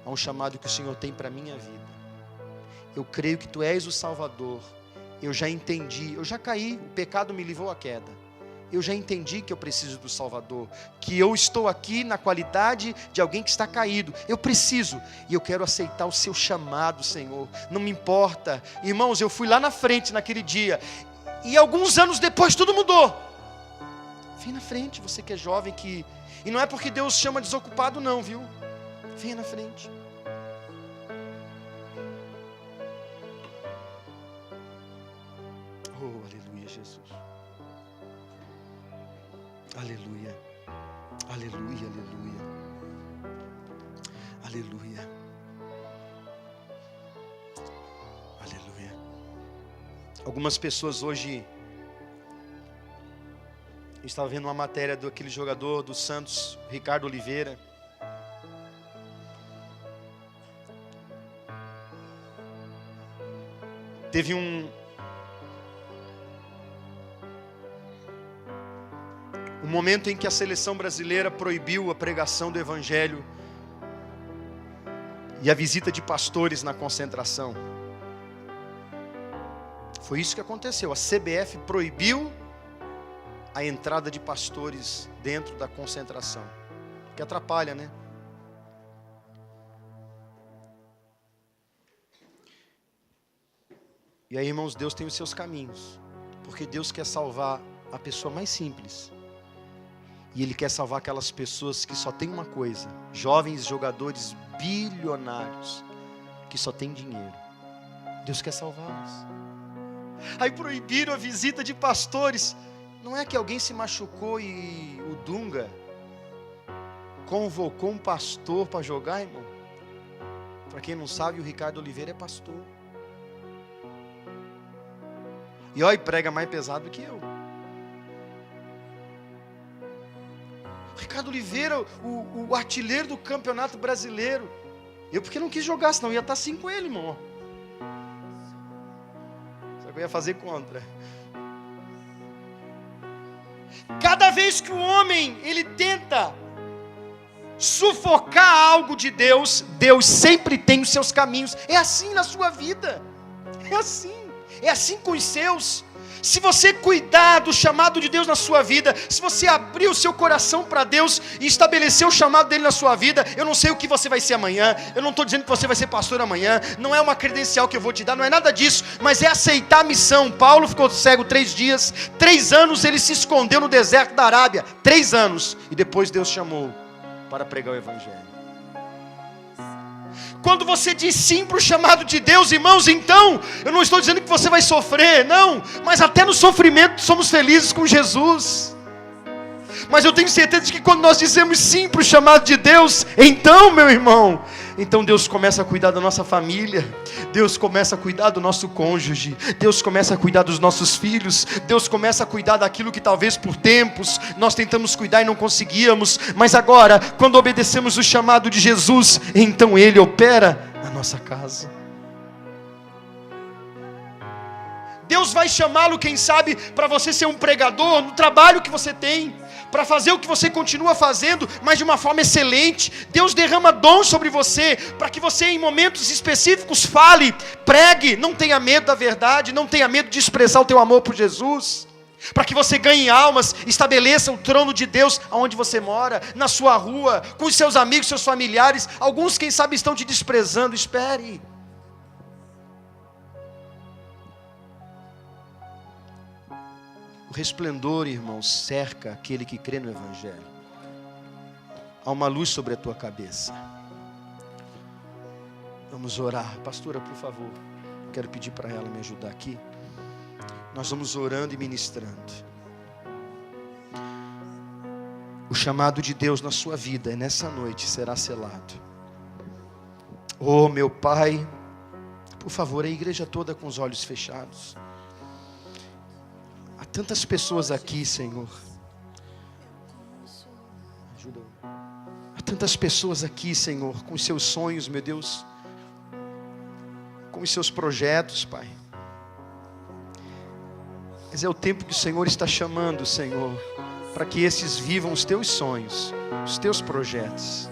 a um chamado que o Senhor tem para a minha vida. Eu creio que tu és o Salvador. Eu já entendi, eu já caí, o pecado me levou à queda. Eu já entendi que eu preciso do Salvador, que eu estou aqui na qualidade de alguém que está caído. Eu preciso, e eu quero aceitar o seu chamado, Senhor. Não me importa. Irmãos, eu fui lá na frente naquele dia, e alguns anos depois tudo mudou. Vem na frente, você que é jovem, e não é porque Deus chama desocupado não, viu? Venha na frente. Oh, aleluia, Jesus. Aleluia, aleluia, aleluia, aleluia, aleluia. Algumas pessoas hoje, eu estava vendo uma matéria daquele jogador do Santos, Ricardo Oliveira. Teve um momento em que a seleção brasileira proibiu a pregação do Evangelho e a visita de pastores na concentração. Foi isso que aconteceu. A CBF proibiu a entrada de pastores dentro da concentração, que atrapalha, né? E aí, irmãos, Deus tem os seus caminhos, porque Deus quer salvar a pessoa mais simples. E Ele quer salvar aquelas pessoas que só têm uma coisa, jovens jogadores bilionários, que só têm dinheiro. Deus quer salvá-los. Aí proibiram a visita de pastores. Não é que alguém se machucou e o Dunga convocou um pastor para jogar, irmão? Para quem não sabe, o Ricardo Oliveira é pastor. E olha, prega mais pesado do que eu. Ricardo Oliveira, o artilheiro do campeonato brasileiro. Eu porque não quis jogar, senão ia estar assim com ele, irmão. Só que eu ia fazer contra. Cada vez que o homem, ele tenta sufocar algo de Deus, Deus sempre tem os seus caminhos. É assim na sua vida. É assim com os seus. Se você cuidar do chamado de Deus na sua vida, se você abrir o seu coração para Deus e estabelecer o chamado dele na sua vida, eu não sei o que você vai ser amanhã, eu não estou dizendo que você vai ser pastor amanhã, não é uma credencial que eu vou te dar, não é nada disso, mas é aceitar a missão. Paulo ficou cego 3 dias, 3 anos ele se escondeu no deserto da Arábia, 3 anos, e depois Deus chamou para pregar o Evangelho. Quando você diz sim para o chamado de Deus, irmãos, então, eu não estou dizendo que você vai sofrer, não, mas até no sofrimento somos felizes com Jesus. Mas eu tenho certeza de que quando nós dizemos sim para o chamado de Deus, então, meu irmão, então Deus começa a cuidar da nossa família, Deus começa a cuidar do nosso cônjuge, Deus começa a cuidar dos nossos filhos, Deus começa a cuidar daquilo que talvez por tempos nós tentamos cuidar e não conseguíamos, mas agora, quando obedecemos o chamado de Jesus, então Ele opera na nossa casa. Deus vai chamá-lo, quem sabe, para você ser um pregador no trabalho que você tem, para fazer o que você continua fazendo, mas de uma forma excelente. Deus derrama dons sobre você, para que você em momentos específicos fale, pregue, não tenha medo da verdade, não tenha medo de expressar o teu amor por Jesus, para que você ganhe almas, estabeleça o trono de Deus aonde você mora, na sua rua, com os seus amigos, seus familiares. Alguns quem sabe estão te desprezando, espere. O resplendor, irmão, cerca aquele que crê no Evangelho. Há uma luz sobre a tua cabeça. Vamos orar. Pastora, por favor, quero pedir para ela me ajudar aqui. Nós vamos orando e ministrando. O chamado de Deus na sua vida, nessa noite, será selado. Oh, meu Pai, por favor, a igreja toda com os olhos fechados. Há tantas pessoas aqui, Senhor. Ajuda. Há tantas pessoas aqui, Senhor, com os seus sonhos, meu Deus, com os seus projetos, Pai. Mas é o tempo que o Senhor está chamando, Senhor, para que esses vivam os teus sonhos, os teus projetos.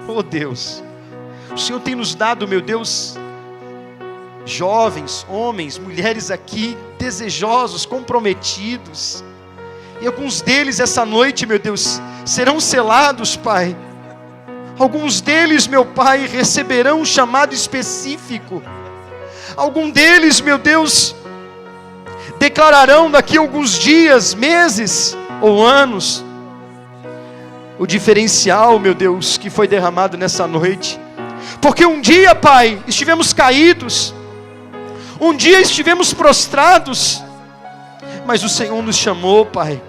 Oh Deus, o Senhor tem nos dado, meu Deus, jovens, homens, mulheres aqui, desejosos, comprometidos. E alguns deles essa noite, meu Deus, serão selados, Pai. Alguns deles, meu Pai, receberão um chamado específico. Alguns deles, meu Deus, declararão daqui a alguns dias, meses ou anos, o diferencial, meu Deus, que foi derramado nessa noite. Porque um dia, Pai, estivemos caídos, um dia estivemos prostrados, mas o Senhor nos chamou, Pai.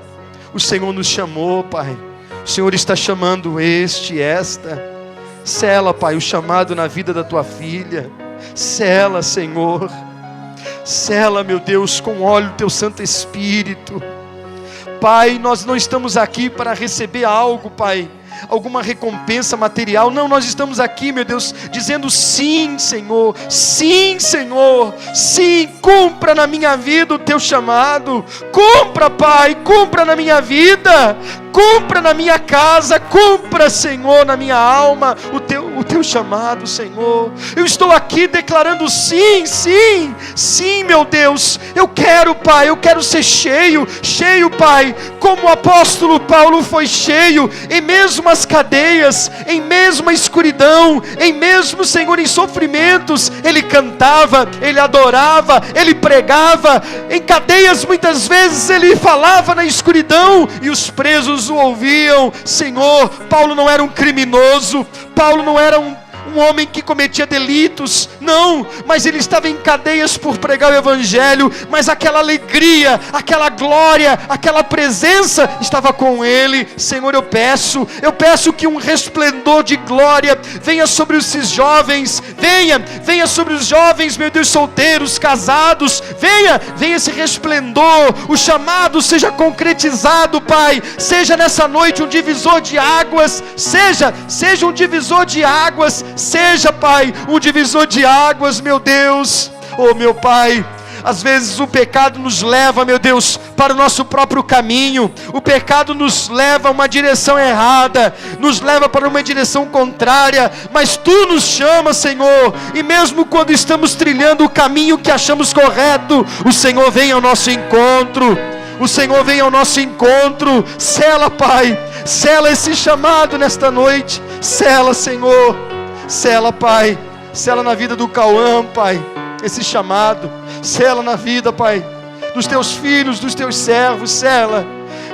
O Senhor nos chamou, Pai. O Senhor está chamando esta. Sela, Pai, o chamado na vida da tua filha. Sela, Senhor. Sela, meu Deus, com óleo do teu Santo Espírito. Pai, nós não estamos aqui para receber algo, Pai, alguma recompensa material. Não, nós estamos aqui, meu Deus, dizendo sim, Senhor. Sim, Senhor. Sim, cumpra na minha vida o teu chamado. Cumpra, Pai, cumpra na minha vida. Cumpra na minha casa, cumpra, Senhor, na minha alma, o teu chamado, Senhor. Eu estou aqui declarando sim, sim, sim, meu Deus. Eu quero, Pai, eu quero ser cheio, Pai, como o apóstolo Paulo foi cheio, em mesmo as cadeias, em mesmo a escuridão, em mesmo, Senhor, em sofrimentos, ele cantava, ele adorava, ele pregava, em cadeias muitas vezes ele falava na escuridão, e os presos o ouviam. Senhor, Paulo não era um criminoso, Paulo não era um homem que cometia delitos, não, mas ele estava em cadeias por pregar o Evangelho, mas aquela alegria, aquela glória, aquela presença estava com ele. Senhor, eu peço que um resplendor de glória venha sobre esses jovens, venha sobre os jovens, meu Deus, solteiros, casados, venha esse resplendor, o chamado seja concretizado, Pai, seja nessa noite um divisor de águas, seja um divisor de águas, seja, Pai, um divisor de águas, meu Deus. Oh, meu Pai, às vezes o pecado nos leva, meu Deus, para o nosso próprio caminho. O pecado nos leva a uma direção errada, nos leva para uma direção contrária, mas Tu nos chamas, Senhor, e mesmo quando estamos trilhando o caminho que achamos correto, o Senhor vem ao nosso encontro. O Senhor vem ao nosso encontro. Sela, Pai, sela esse chamado nesta noite. Sela, Senhor. Sela, Pai, sela na vida do Cauã, Pai, esse chamado. Sela na vida, Pai, dos Teus filhos, dos Teus servos. Sela.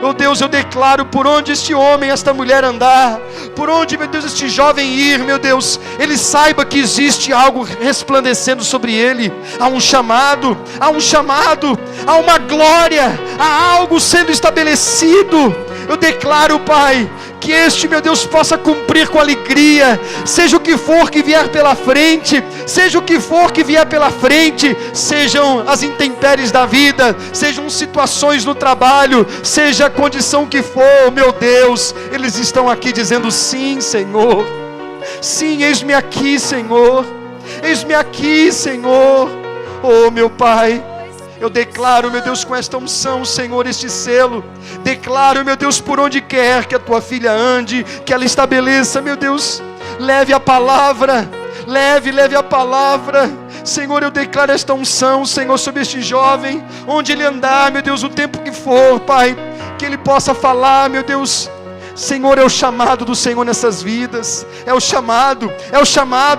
Oh Deus, eu declaro por onde este homem, esta mulher andar, por onde, meu Deus, este jovem ir, meu Deus, ele saiba que existe algo resplandecendo sobre ele. Há um chamado, há uma glória, há algo sendo estabelecido. Eu declaro, Pai, que este, meu Deus, possa cumprir com alegria, seja o que for que vier pela frente, sejam as intempéries da vida, sejam situações no trabalho, seja a condição que for, meu Deus, eles estão aqui dizendo sim, Senhor. Sim, eis-me aqui, Senhor. Eis-me aqui, Senhor. Oh, meu Pai, eu declaro, meu Deus, com esta unção, Senhor, este selo. Declaro, meu Deus, por onde quer que a tua filha ande, que ela estabeleça, meu Deus, leve a palavra, leve a palavra. Senhor, eu declaro esta unção, Senhor, sobre este jovem, onde ele andar, meu Deus, o tempo que for, Pai, que ele possa falar, meu Deus. Senhor, é o chamado do Senhor nessas vidas, é o chamado,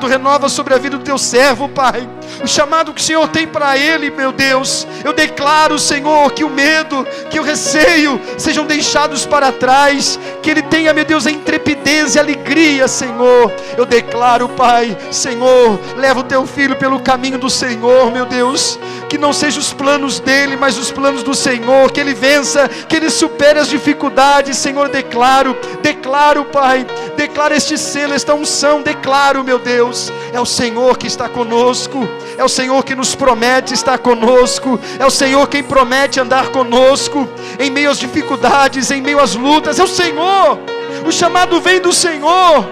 renova sobre a vida do teu servo, Pai, o chamado que o Senhor tem para ele, meu Deus. Eu declaro, Senhor, que o medo, que o receio sejam deixados para trás, que ele tenha, meu Deus, a intrepidez e a alegria, Senhor. Eu declaro, Pai, Senhor, leva o teu filho pelo caminho do Senhor, meu Deus, que não sejam os planos dele, mas os planos do Senhor, que ele vença, que ele supere as dificuldades, Senhor. Declaro, Pai, declaro este selo, esta unção, declaro, meu Deus, é o Senhor que está conosco, é o Senhor que nos promete estar conosco, é o Senhor quem promete andar conosco, em meio às dificuldades, em meio às lutas, é o Senhor. O chamado vem do Senhor,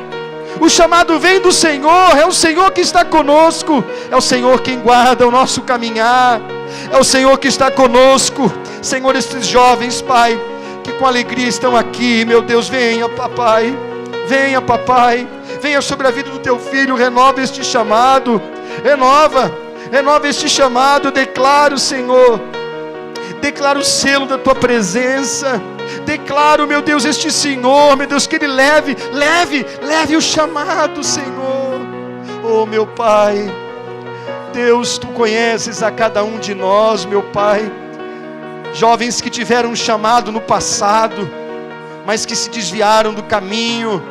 o chamado vem do Senhor, é o Senhor que está conosco, é o Senhor quem guarda o nosso caminhar, É o Senhor que está conosco. Senhor, estes jovens, Pai, que com alegria estão aqui, meu Deus, venha, papai. Venha, papai. Venha sobre a vida do teu filho, renova este chamado. Renova este chamado. Eu declaro, Senhor, declaro o selo da tua presença. Declaro, meu Deus, este Senhor, meu Deus, que Ele leve o chamado, Senhor. Oh, meu Pai, Deus, Tu conheces a cada um de nós, meu Pai. Jovens que tiveram um chamado no passado, mas que se desviaram do caminho,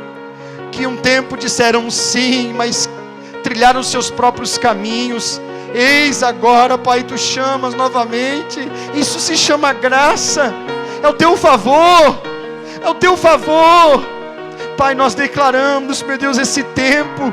que um tempo disseram sim, mas trilharam seus próprios caminhos. Eis agora, Pai, Tu chamas novamente. Isso se chama graça. É o Teu favor. É o Teu favor. Pai, nós declaramos, meu Deus, esse tempo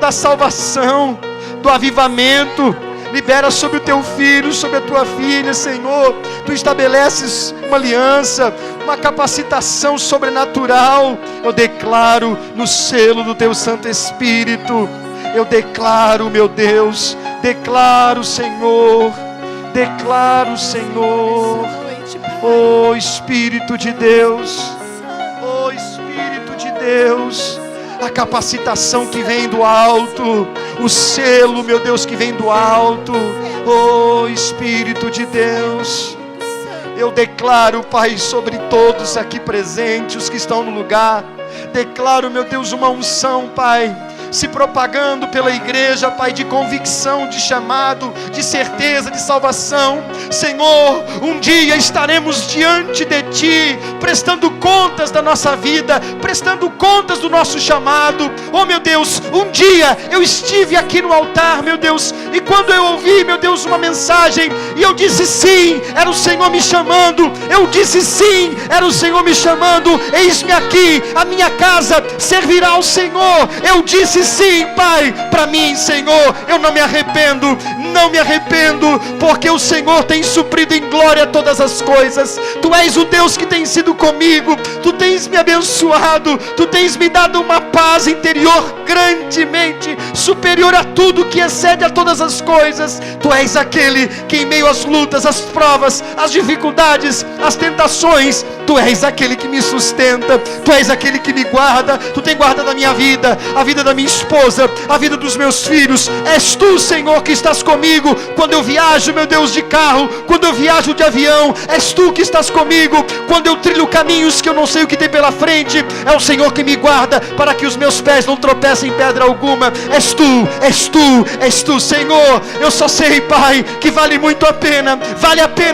da salvação, do avivamento. Libera sobre o Teu filho, sobre a Tua filha, Senhor. Tu estabeleces uma aliança, uma capacitação sobrenatural. Eu declaro no selo do Teu Santo Espírito. Eu declaro, meu Deus, declaro, Senhor, oh Espírito de Deus, oh Espírito de Deus, a capacitação que vem do alto, o selo, meu Deus, que vem do alto, oh Espírito de Deus. Eu declaro, Pai, sobre todos aqui presentes, os que estão no lugar, declaro, meu Deus, uma unção, Pai, se propagando pela igreja, Pai, de convicção, de chamado, de certeza, de salvação. Senhor, um dia estaremos diante de Ti, prestando contas da nossa vida, prestando contas do nosso chamado. Oh, meu Deus, um dia eu estive aqui no altar, meu Deus, e quando eu ouvi, meu Deus, uma mensagem, e eu disse sim, era o Senhor me chamando. Eu disse sim, era o Senhor me chamando. Eis-me aqui, a minha casa servirá ao Senhor. Eu disse sim, Pai, para mim, Senhor, eu não me arrependo, porque o Senhor tem suprido em glória todas as coisas. Tu és o Deus que tem sido comigo, Tu tens me abençoado, Tu tens me dado uma paz interior grandemente superior a tudo que excede a todas as coisas. Tu és aquele que em meio às lutas, às provas, às dificuldades, às tentações, Tu és aquele que me sustenta, Tu és aquele que me guarda. Tu tem guardado a minha vida, a vida da minha esposa, a vida dos meus filhos. És Tu, Senhor, que estás comigo quando eu viajo, meu Deus, de carro, quando eu viajo de avião. És Tu que estás comigo quando eu trilho caminhos que eu não sei o que tem pela frente. É o Senhor que me guarda para que os meus pés não tropecem em pedra alguma. És Tu, Senhor. Eu só sei, Pai, que vale muito a pena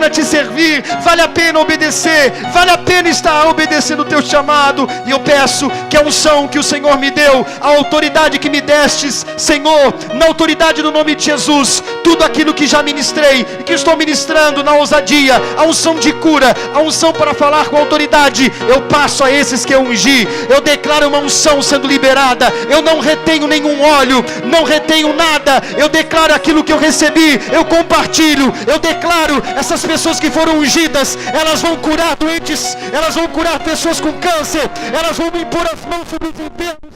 Te servir, vale a pena obedecer, vale a pena estar obedecendo o Teu chamado. E eu peço que a unção que o Senhor me deu, a autoridade que me destes, Senhor, na autoridade do nome de Jesus, tudo aquilo que já ministrei e que estou ministrando na ousadia, a unção de cura, a unção para falar com autoridade, eu passo a esses que eu ungi. Eu declaro uma unção sendo liberada. Eu não retenho nenhum óleo, não retenho nada. Eu declaro aquilo que eu recebi, eu compartilho. Eu declaro, essas pessoas que foram ungidas, elas vão curar doentes, elas vão curar pessoas com câncer, elas vão me impor as mãos sobre os enfermos.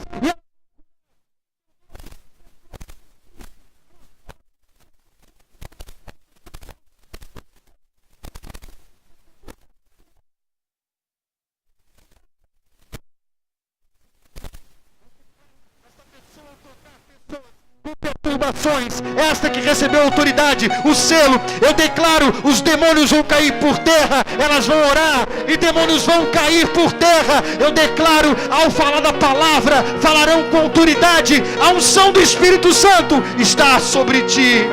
Perturbações, esta que recebeu autoridade, o selo, eu declaro, os demônios vão cair por terra, elas vão orar e demônios vão cair por terra. Eu declaro, ao falar da palavra, falarão com autoridade. A unção do Espírito Santo está sobre ti.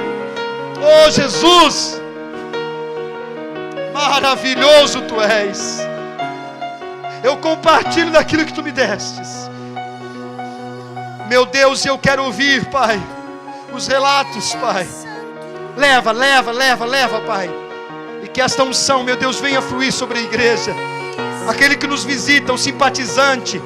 Oh Jesus, maravilhoso Tu és. Eu compartilho daquilo que Tu me destes. Meu Deus, eu quero ouvir, Pai, os relatos, Pai. Leva, Pai. E que esta unção, meu Deus, venha fluir sobre a igreja. Aquele que nos visita, o simpatizante,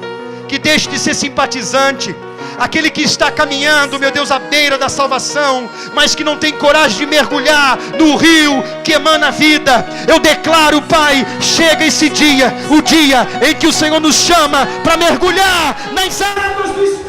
que deixe de ser simpatizante. Aquele que está caminhando, meu Deus, à beira da salvação, mas que não tem coragem de mergulhar no rio que emana a vida. Eu declaro, Pai, chega esse dia, o dia em que o Senhor nos chama para mergulhar nas águas do Espírito.